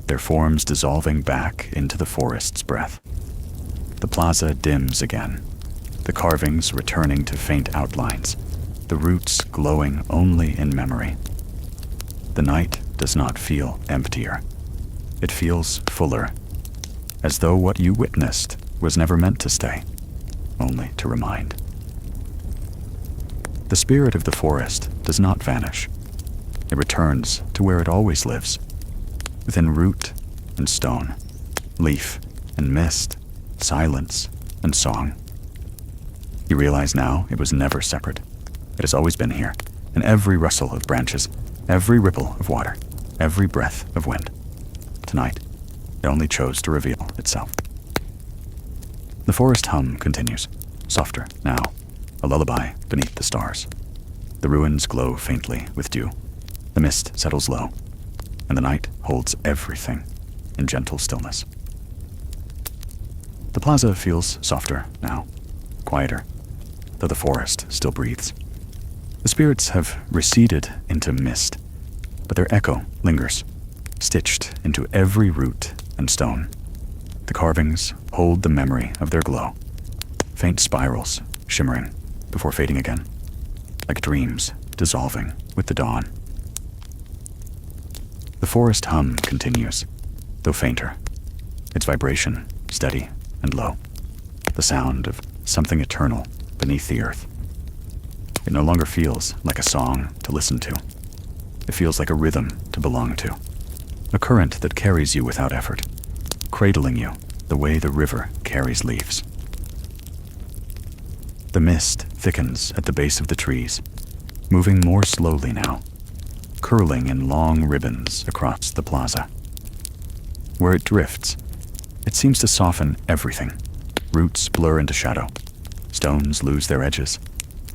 their forms dissolving back into the forest's breath. The plaza dims again, the carvings returning to faint outlines, the roots glowing only in memory. The night does not feel emptier. It feels fuller, as though what you witnessed was never meant to stay, only to remind. The spirit of the forest does not vanish. It returns to where it always lives, within root and stone, leaf and mist, silence and song. You realize now it was never separate. It has always been here, in every rustle of branches, every ripple of water, every breath of wind. Tonight, it only chose to reveal itself. The forest hum continues, softer now, a lullaby beneath the stars. The ruins glow faintly with dew. The mist settles low, and the night holds everything in gentle stillness. The plaza feels softer now, quieter, though the forest still breathes. The spirits have receded into mist, but their echo lingers, stitched into every root and stone. The carvings hold the memory of their glow, faint spirals shimmering before fading again, like dreams dissolving with the dawn. The forest hum continues, though fainter, its vibration steady and low, the sound of something eternal beneath the earth. It no longer feels like a song to listen to. It feels like a rhythm to belong to, a current that carries you without effort, cradling you the way the river carries leaves. The mist thickens at the base of the trees, moving more slowly now, curling in long ribbons across the plaza. Where it drifts, it seems to soften everything. Roots blur into shadow, stones lose their edges.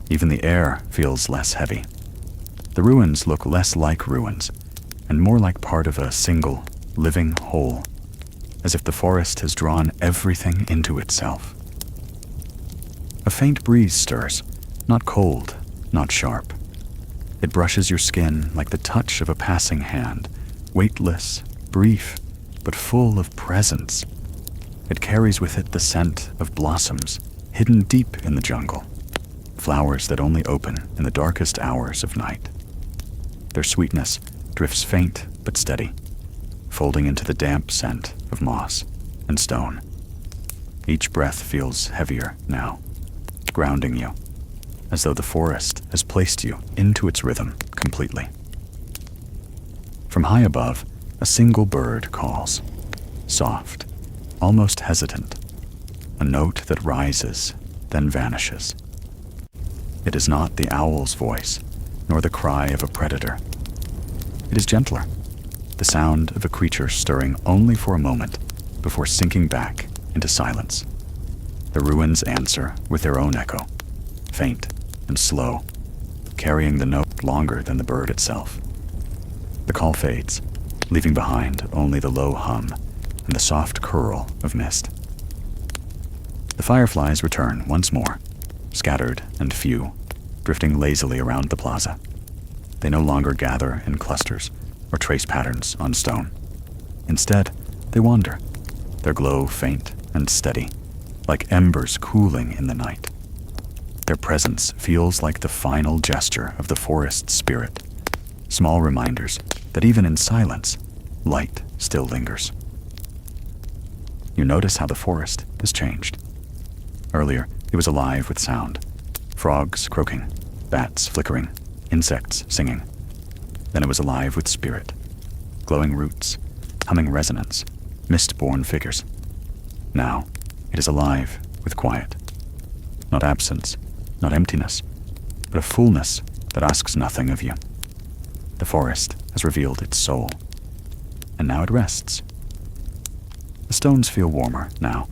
Even the air feels less heavy. The ruins look less like ruins, and more like part of a single, living whole, as if the forest has drawn everything into itself. A faint breeze stirs, not cold, not sharp. It brushes your skin like the touch of a passing hand, weightless, brief, but full of presence. It carries with it the scent of blossoms hidden deep in the jungle, flowers that only open in the darkest hours of night. Their sweetness drifts faint but steady, folding into the damp scent of moss and stone. Each breath feels heavier now, grounding you, as though the forest has placed you into its rhythm completely. From high above, a single bird calls, soft, almost hesitant. a note that rises, then vanishes. It is not the owl's voice, nor the cry of a predator. It is gentler, the sound of a creature stirring only for a moment before sinking back into silence. The ruins answer with their own echo, faint and slow, carrying the note longer than the bird itself. The call fades, leaving behind only the low hum and the soft curl of mist. The fireflies return once more, scattered and few, drifting lazily around the plaza. They no longer gather in clusters or trace patterns on stone. Instead, they wander, their glow faint and steady, like embers cooling in the night. Their presence feels like the final gesture of the forest's spirit, small reminders that even in silence, light still lingers. You notice how the forest has changed. Earlier, it was alive with sound. Frogs croaking, bats flickering, insects singing. Then it was alive with spirit. Glowing roots, humming resonance, mist-born figures. Now, it is alive with quiet. Not absence, not emptiness, but a fullness that asks nothing of you. The forest has revealed its soul, and now it rests. The stones feel warmer now,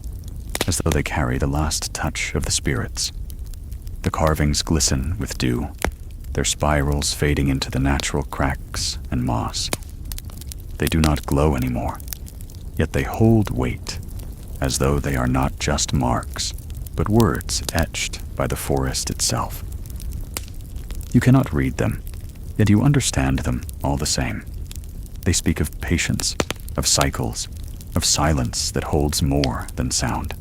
as though they carry the last touch of the spirits. The carvings glisten with dew, their spirals fading into the natural cracks and moss. They do not glow anymore, yet they hold weight, as though they are not just marks, but words etched by the forest itself. You cannot read them, yet you understand them all the same. They speak of patience, of cycles, of silence that holds more than sound.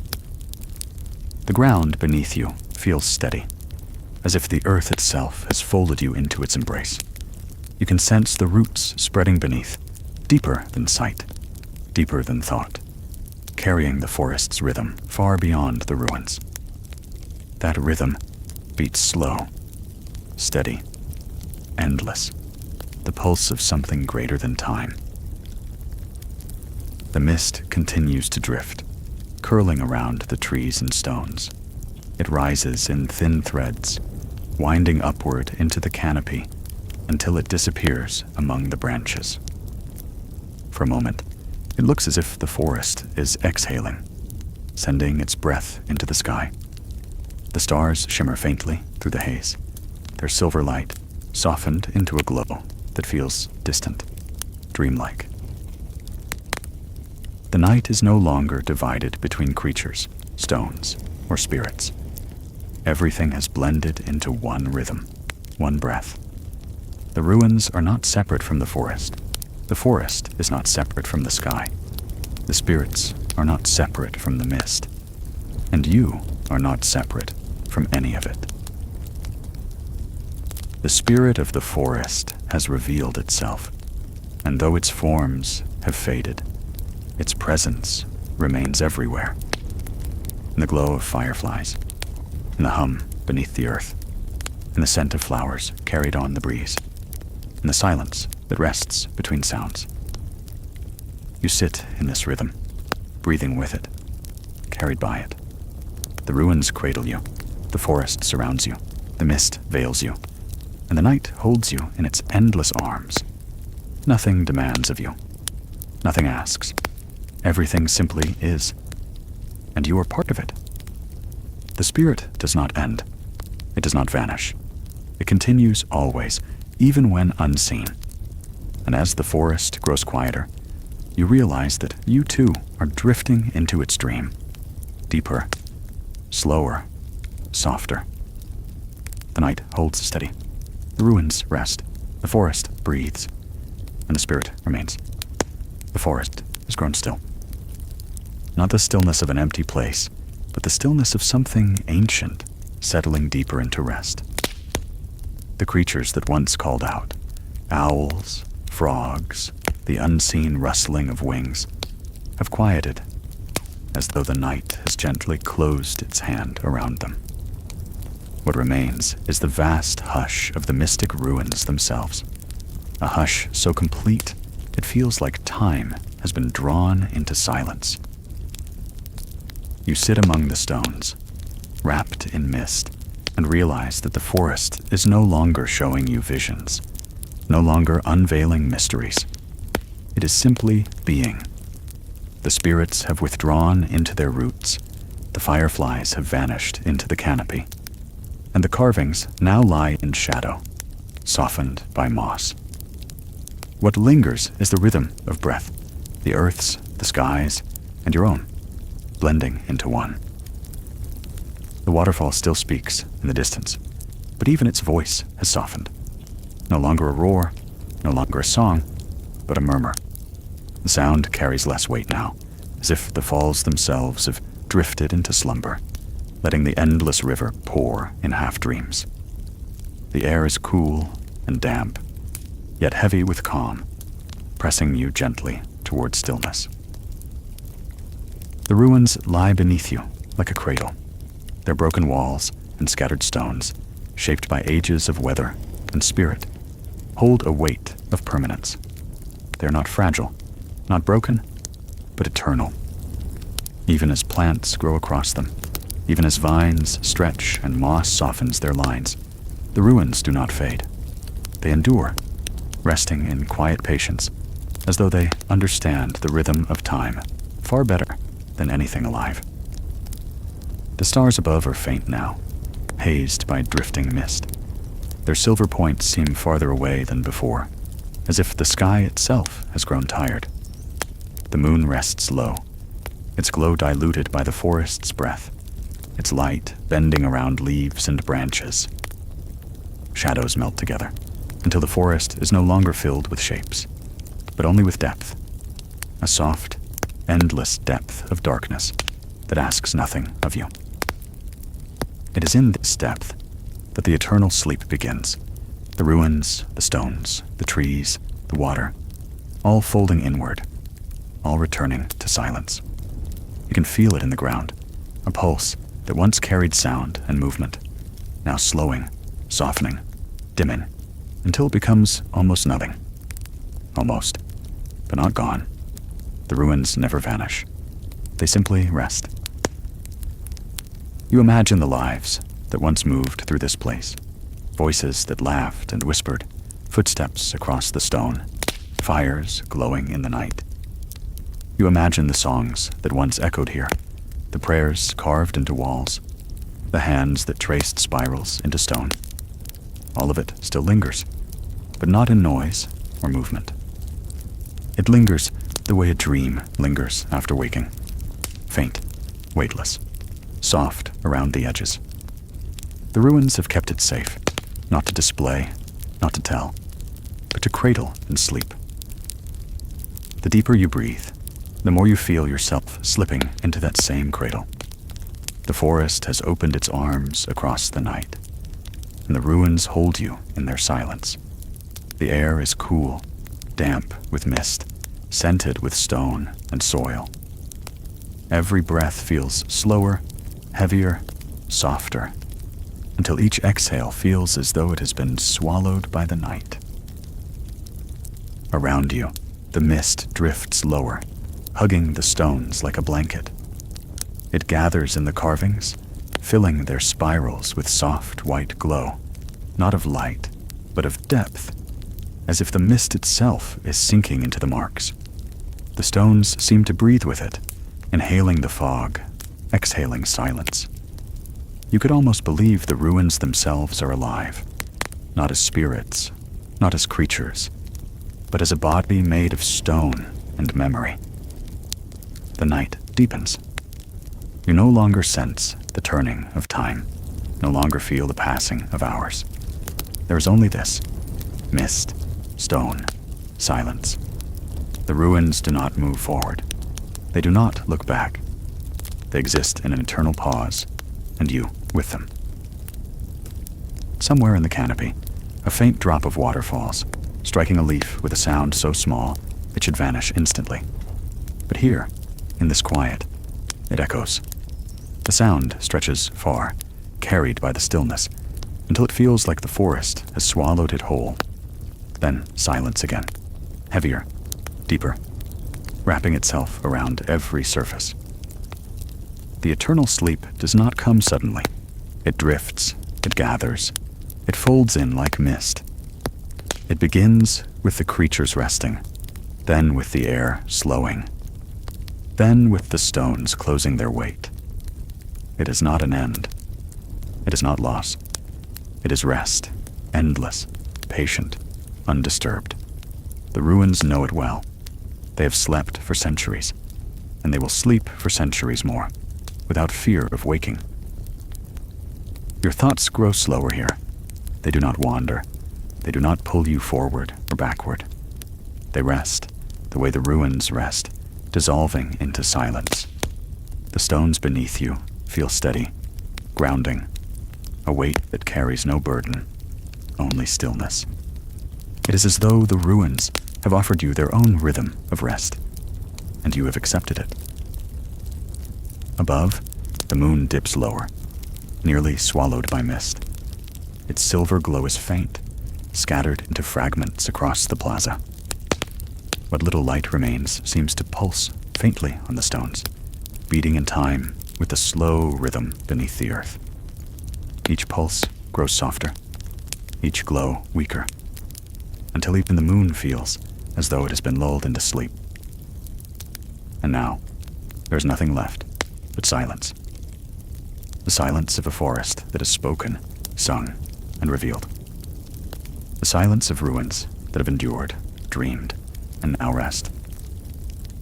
The ground beneath you feels steady, as if the earth itself has folded you into its embrace. You can sense the roots spreading beneath, deeper than sight, deeper than thought, carrying the forest's rhythm far beyond the ruins. That rhythm beats slow, steady, endless, the pulse of something greater than time. The mist continues to drift, curling around the trees and stones. It rises in thin threads, winding upward into the canopy until it disappears among the branches. For a moment, it looks as if the forest is exhaling, sending its breath into the sky. The stars shimmer faintly through the haze, their silver light softened into a glow that feels distant, dreamlike. The night is no longer divided between creatures, stones, or spirits. Everything has blended into one rhythm, one breath. The ruins are not separate from the forest. The forest is not separate from the sky. The spirits are not separate from the mist. And you are not separate from any of it. The spirit of the forest has revealed itself, and though its forms have faded, its presence remains everywhere. In the glow of fireflies, in the hum beneath the earth, in the scent of flowers carried on the breeze, in the silence that rests between sounds. You sit in this rhythm, breathing with it, carried by it. The ruins cradle you, the forest surrounds you, the mist veils you, and the night holds you in its endless arms. Nothing demands of you. Nothing asks. Everything simply is. And you are part of it. The spirit does not end. It does not vanish. It continues always, even when unseen. And as the forest grows quieter, you realize that you too are drifting into its dream. Deeper, slower, softer. The night holds steady. The ruins rest. The forest breathes. And the spirit remains. The forest has grown still. Not the stillness of an empty place, but the stillness of something ancient, settling deeper into rest. The creatures that once called out, owls, frogs, the unseen rustling of wings, have quieted, as though the night has gently closed its hand around them. What remains is the vast hush of the mystic ruins themselves, a hush so complete it feels like time has been drawn into silence. You sit among the stones, wrapped in mist, and realize that the forest is no longer showing you visions, no longer unveiling mysteries. It is simply being. The spirits have withdrawn into their roots, the fireflies have vanished into the canopy, and the carvings now lie in shadow, softened by moss. What lingers is the rhythm of breath, the earth's, the sky's, and your own, blending into one. The waterfall still speaks in the distance, but even its voice has softened. No longer a roar, no longer a song, but a murmur. The sound carries less weight now, as if the falls themselves have drifted into slumber, letting the endless river pour in half-dreams. The air is cool and damp, yet heavy with calm, pressing you gently toward stillness. The ruins lie beneath you like a cradle, their broken walls and scattered stones, shaped by ages of weather and spirit, hold a weight of permanence. They are not fragile, not broken, but eternal. Even as plants grow across them, even as vines stretch and moss softens their lines, the ruins do not fade. They endure, resting in quiet patience, as though they understand the rhythm of time far better than anything alive. The stars above are faint now, hazed by drifting mist. Their silver points seem farther away than before, as if the sky itself has grown tired. The moon rests low, its glow diluted by the forest's breath, its light bending around leaves and branches. Shadows melt together, until the forest is no longer filled with shapes, but only with depth, a soft, endless depth of darkness that asks nothing of you. It is in this depth that the eternal sleep begins. The ruins, the stones, the trees, the water, all folding inward, all returning to silence. You can feel it in the ground, a pulse that once carried sound and movement, now slowing, softening, dimming, until it becomes almost nothing. Almost, but not gone. The ruins never vanish. They simply rest. You imagine the lives that once moved through this place, voices that laughed and whispered, footsteps across the stone, fires glowing in the night. You imagine the songs that once echoed here, the prayers carved into walls, the hands that traced spirals into stone. All of it still lingers, but not in noise or movement. It lingers the way a dream lingers after waking, faint, weightless, soft around the edges. The ruins have kept it safe, not to display, not to tell, but to cradle and sleep. The deeper you breathe, the more you feel yourself slipping into that same cradle. The forest has opened its arms across the night, and the ruins hold you in their silence. The air is cool, damp with mist, scented with stone and soil. Every breath feels slower, heavier, softer, until each exhale feels as though it has been swallowed by the night. Around you, the mist drifts lower, hugging the stones like a blanket. It gathers in the carvings, filling their spirals with soft white glow, not of light, but of depth, as if the mist itself is sinking into the marks. The stones seem to breathe with it, inhaling the fog, exhaling silence. You could almost believe the ruins themselves are alive, not as spirits, not as creatures, but as a body made of stone and memory. The night deepens. You no longer sense the turning of time, no longer feel the passing of hours. There is only this: mist, stone, silence. The ruins do not move forward. They do not look back. They exist in an eternal pause, and you with them. Somewhere in the canopy, a faint drop of water falls, striking a leaf with a sound so small it should vanish instantly. But here, in this quiet, it echoes. The sound stretches far, carried by the stillness, until it feels like the forest has swallowed it whole. Then silence again, heavier, deeper, wrapping itself around every surface. The eternal sleep does not come suddenly. It drifts, it gathers, it folds in like mist. It begins with the creatures resting, then with the air slowing, then with the stones closing their weight. It is not an end. It is not loss. It is rest, endless, patient, undisturbed. The ruins know it well. They have slept for centuries, and they will sleep for centuries more, without fear of waking. Your thoughts grow slower here. They do not wander. They do not pull you forward or backward. They rest, the way the ruins rest, dissolving into silence. The stones beneath you feel steady, grounding, a weight that carries no burden, only stillness. It is as though the ruins have offered you their own rhythm of rest, and you have accepted it. Above, the moon dips lower, nearly swallowed by mist. Its silver glow is faint, scattered into fragments across the plaza. What little light remains seems to pulse faintly on the stones, beating in time with the slow rhythm beneath the earth. Each pulse grows softer, each glow weaker, until even the moon feels as though it has been lulled into sleep. And now, there is nothing left but silence. The silence of a forest that has spoken, sung, and revealed. The silence of ruins that have endured, dreamed, and now rest.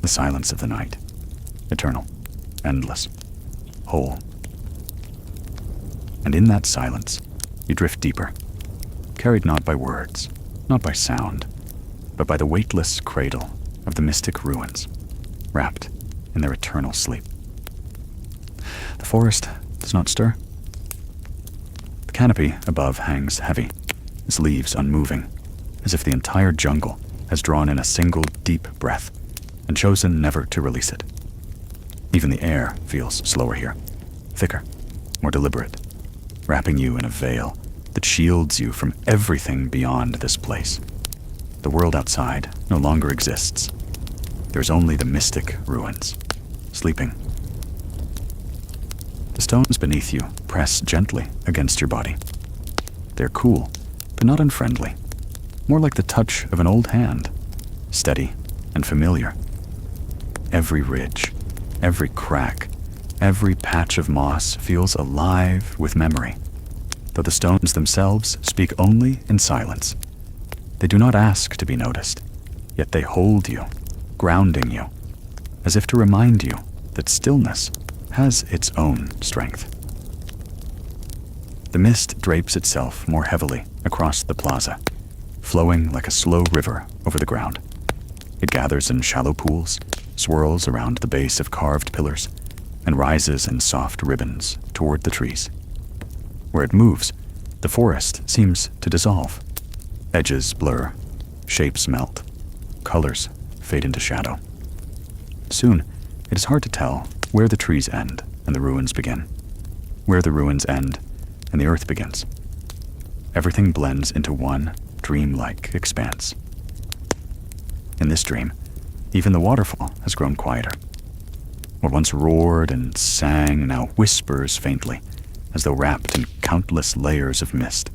The silence of the night, eternal, endless, whole. And in that silence, you drift deeper, carried not by words, not by sound, but by the weightless cradle of the mystic ruins, wrapped in their eternal sleep. The forest does not stir. The canopy above hangs heavy, its leaves unmoving, as if the entire jungle has drawn in a single deep breath and chosen never to release it. Even the air feels slower here, thicker, more deliberate, wrapping you in a veil that shields you from everything beyond this place. The world outside no longer exists. There's only the mystic ruins, sleeping. The stones beneath you press gently against your body. They're cool, but not unfriendly, more like the touch of an old hand, steady and familiar. Every ridge, every crack, every patch of moss feels alive with memory, though the stones themselves speak only in silence. They do not ask to be noticed, yet they hold you, grounding you, as if to remind you that stillness has its own strength. The mist drapes itself more heavily across the plaza, flowing like a slow river over the ground. It gathers in shallow pools, swirls around the base of carved pillars, and rises in soft ribbons toward the trees. Where it moves, the forest seems to dissolve. Edges blur, shapes melt, colors fade into shadow. Soon, it is hard to tell where the trees end and the ruins begin, where the ruins end and the earth begins. Everything blends into one dreamlike expanse. In this dream, even the waterfall has grown quieter. What once roared and sang now whispers faintly, as though wrapped in countless layers of mist.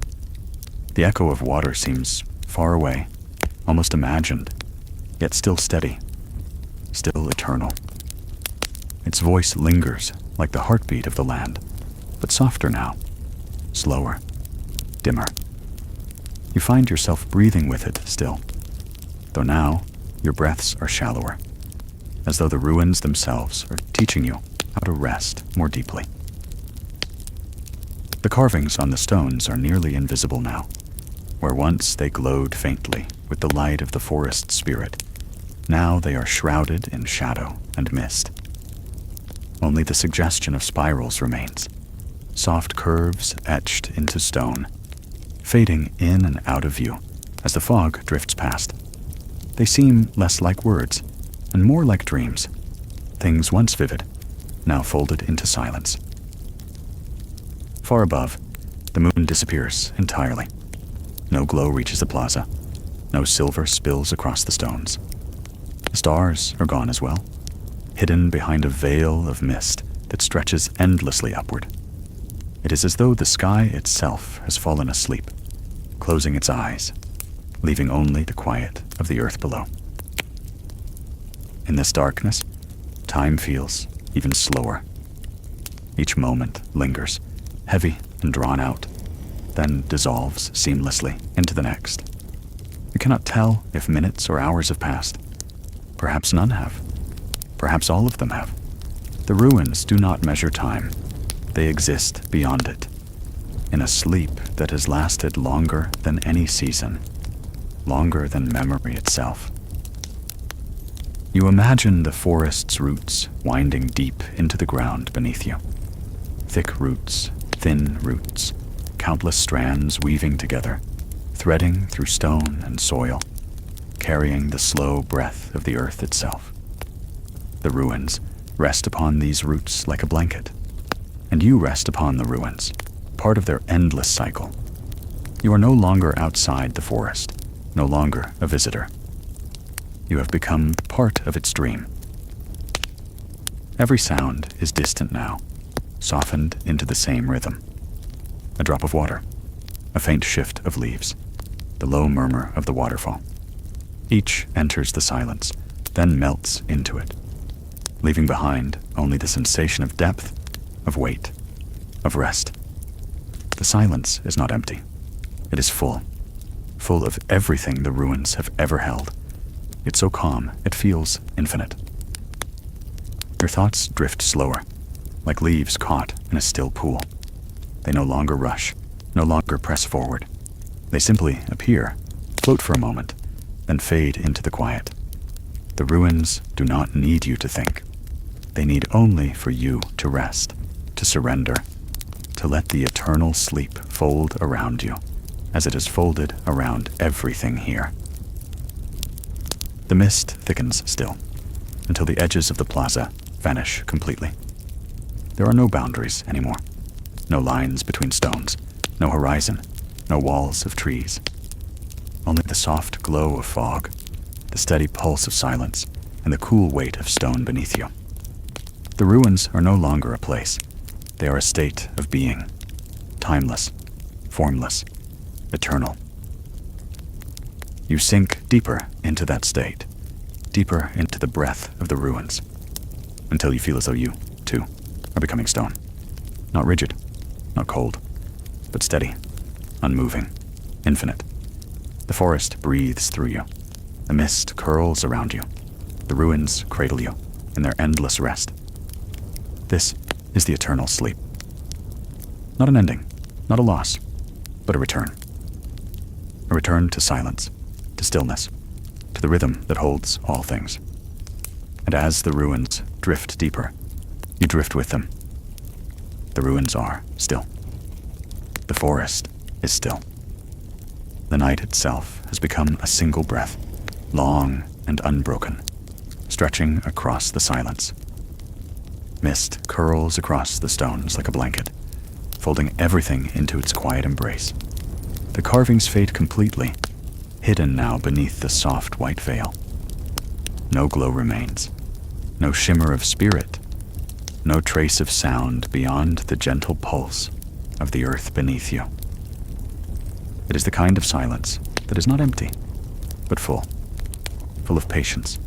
The echo of water seems far away, almost imagined, yet still steady, still eternal. Its voice lingers like the heartbeat of the land, but softer now, slower, dimmer. You find yourself breathing with it still, though now your breaths are shallower, as though the ruins themselves are teaching you how to rest more deeply. The carvings on the stones are nearly invisible now. Where once they glowed faintly with the light of the forest spirit, now they are shrouded in shadow and mist. Only the suggestion of spirals remains, soft curves etched into stone, fading in and out of view as the fog drifts past. They seem less like words and more like dreams, things once vivid, now folded into silence. Far above, the moon disappears entirely. No glow reaches the plaza. No silver spills across the stones. The stars are gone as well, hidden behind a veil of mist that that stretches endlessly upward. It is as though the sky itself has fallen asleep, closing its eyes, leaving only the quiet of the earth below. In this darkness, time feels even slower. Each moment lingers, heavy and drawn out, then dissolves seamlessly into the next. You cannot tell if minutes or hours have passed. Perhaps none have. Perhaps all of them have. The ruins do not measure time. They exist beyond it, in a sleep that has lasted longer than any season, longer than memory itself. You imagine the forest's roots winding deep into the ground beneath you. Thick roots, thin roots, countless strands weaving together, threading through stone and soil, carrying the slow breath of the earth itself. The ruins rest upon these roots like a blanket, and you rest upon the ruins, part of their endless cycle. You are no longer outside the forest, no longer a visitor. You have become part of its dream. Every sound is distant now, softened into the same rhythm. A drop of water, a faint shift of leaves, the low murmur of the waterfall. Each enters the silence, then melts into it, leaving behind only the sensation of depth, of weight, of rest. The silence is not empty. It is full of everything the ruins have ever held. It's so calm, it feels infinite. Your thoughts drift slower, like leaves caught in a still pool. They no longer rush, no longer press forward. They simply appear, float for a moment, then fade into the quiet. The ruins do not need you to think. They need only for you to rest, to surrender, to let the eternal sleep fold around you, as it has folded around everything here. The mist thickens still, until the edges of the plaza vanish completely. There are no boundaries anymore, no lines between stones, no horizon, no walls of trees. Only the soft glow of fog, the steady pulse of silence, and the cool weight of stone beneath you. The ruins are no longer a place. They are a state of being, timeless, formless, eternal. You sink deeper into that state, deeper into the breath of the ruins, until you feel as though you, too, are becoming stone. Not rigid, not cold, but steady, unmoving, infinite. The forest breathes through you. The mist curls around you. The ruins cradle you in their endless rest. This is the eternal sleep. Not an ending, not a loss, but a return. A return to silence, to stillness, to the rhythm that holds all things. And as the ruins drift deeper, you drift with them. The ruins are still. The forest is still. The night itself has become a single breath, long and unbroken, stretching across the silence. Mist curls across the stones like a blanket, folding everything into its quiet embrace. The carvings fade completely, hidden now beneath the soft white veil. No glow remains, no shimmer of spirit, no trace of sound beyond the gentle pulse of the earth beneath you. It is the kind of silence that is not empty, but full of patience,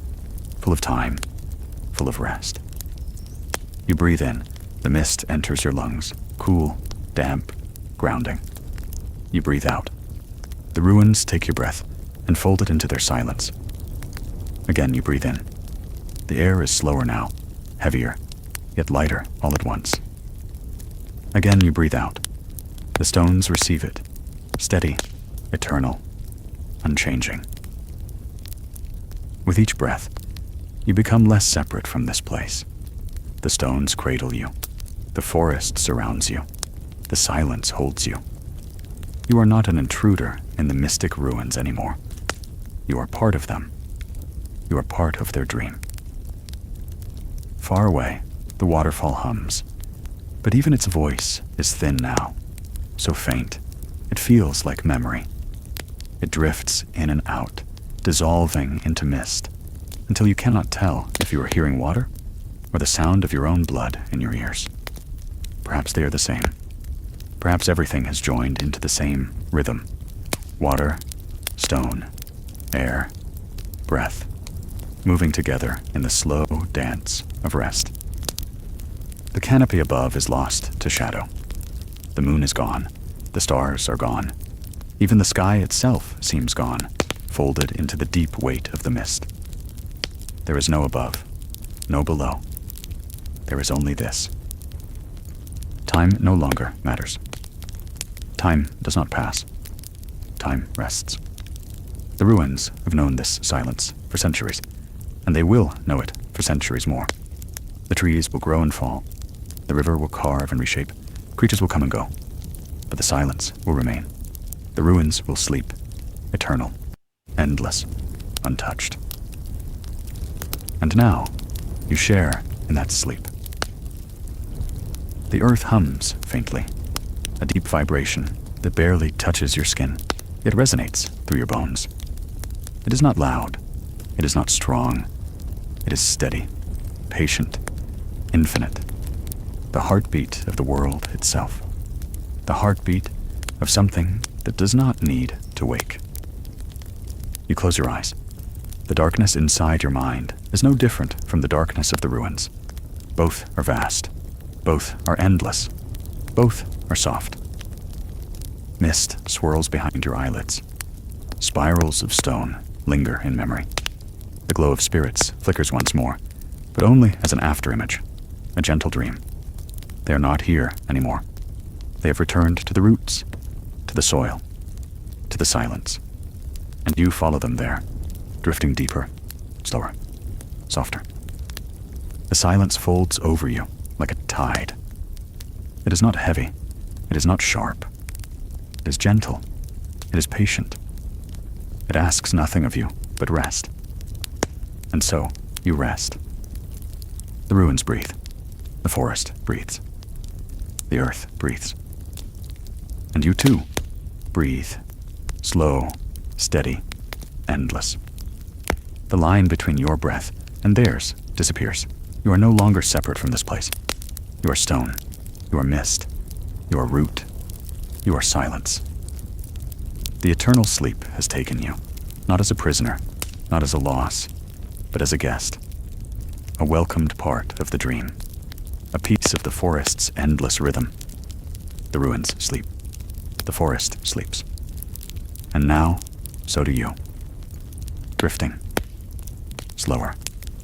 full of time, full of rest. You breathe in, the mist enters your lungs, cool, damp, grounding. You breathe out. The ruins take your breath and fold it into their silence. Again you breathe in. The air is slower now, heavier, yet lighter all at once. Again you breathe out. The stones receive it, steady, eternal, unchanging. With each breath, you become less separate from this place. The stones cradle you. The forest surrounds you. The silence holds you. You are not an intruder in the mystic ruins anymore. You are part of them. You are part of their dream. Far away, the waterfall hums, but even its voice is thin now, so faint, it feels like memory. It drifts in and out, dissolving into mist, until you cannot tell if you are hearing water or the sound of your own blood in your ears. Perhaps they are the same. Perhaps everything has joined into the same rhythm. Water, stone, air, breath, moving together in the slow dance of rest. The canopy above is lost to shadow. The moon is gone. The stars are gone. Even the sky itself seems gone, folded into the deep weight of the mist. There is no above, no below. There is only this. Time no longer matters. Time does not pass. Time rests. The ruins have known this silence for centuries, and they will know it for centuries more. The trees will grow and fall. The river will carve and reshape. Creatures will come and go. But the silence will remain. The ruins will sleep, eternal, endless, untouched. And now, you share in that sleep. The earth hums faintly, a deep vibration that barely touches your skin, yet resonates through your bones. It is not loud. It is not strong. It is steady, patient, infinite. The heartbeat of the world itself. The heartbeat of something that does not need to wake. You close your eyes. The darkness inside your mind is no different from the darkness of the ruins. Both are vast. Both are endless. Both are soft. Mist swirls behind your eyelids. Spirals of stone linger in memory. The glow of spirits flickers once more, but only as an afterimage, a gentle dream. They are not here anymore. They have returned to the roots, to the soil, to the silence. And you follow them there, drifting deeper, slower, softer. The silence folds over you like a tide. It is not heavy. It is not sharp. It is gentle. It is patient. It asks nothing of you but rest. And so you rest. The ruins breathe. The forest breathes. The earth breathes. And you too breathe. Slow, steady, endless. The line between your breath and theirs disappears. You are no longer separate from this place. You are stone. You are mist. You are root. You are silence. The eternal sleep has taken you, not as a prisoner, not as a loss, but as a guest. A welcomed part of the dream. A piece of the forest's endless rhythm. The ruins sleep. The forest sleeps. And now, so do you. Drifting. Slower.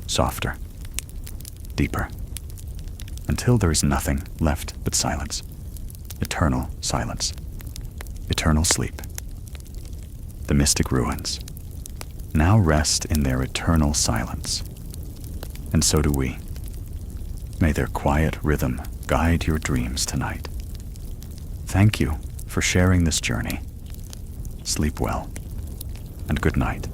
Softer. Deeper. Until there is nothing left but silence. Eternal silence. Eternal sleep. The mystic ruins now rest in their eternal silence. And so do we. May their quiet rhythm guide your dreams tonight. Thank you for sharing this journey. Sleep well, and good night.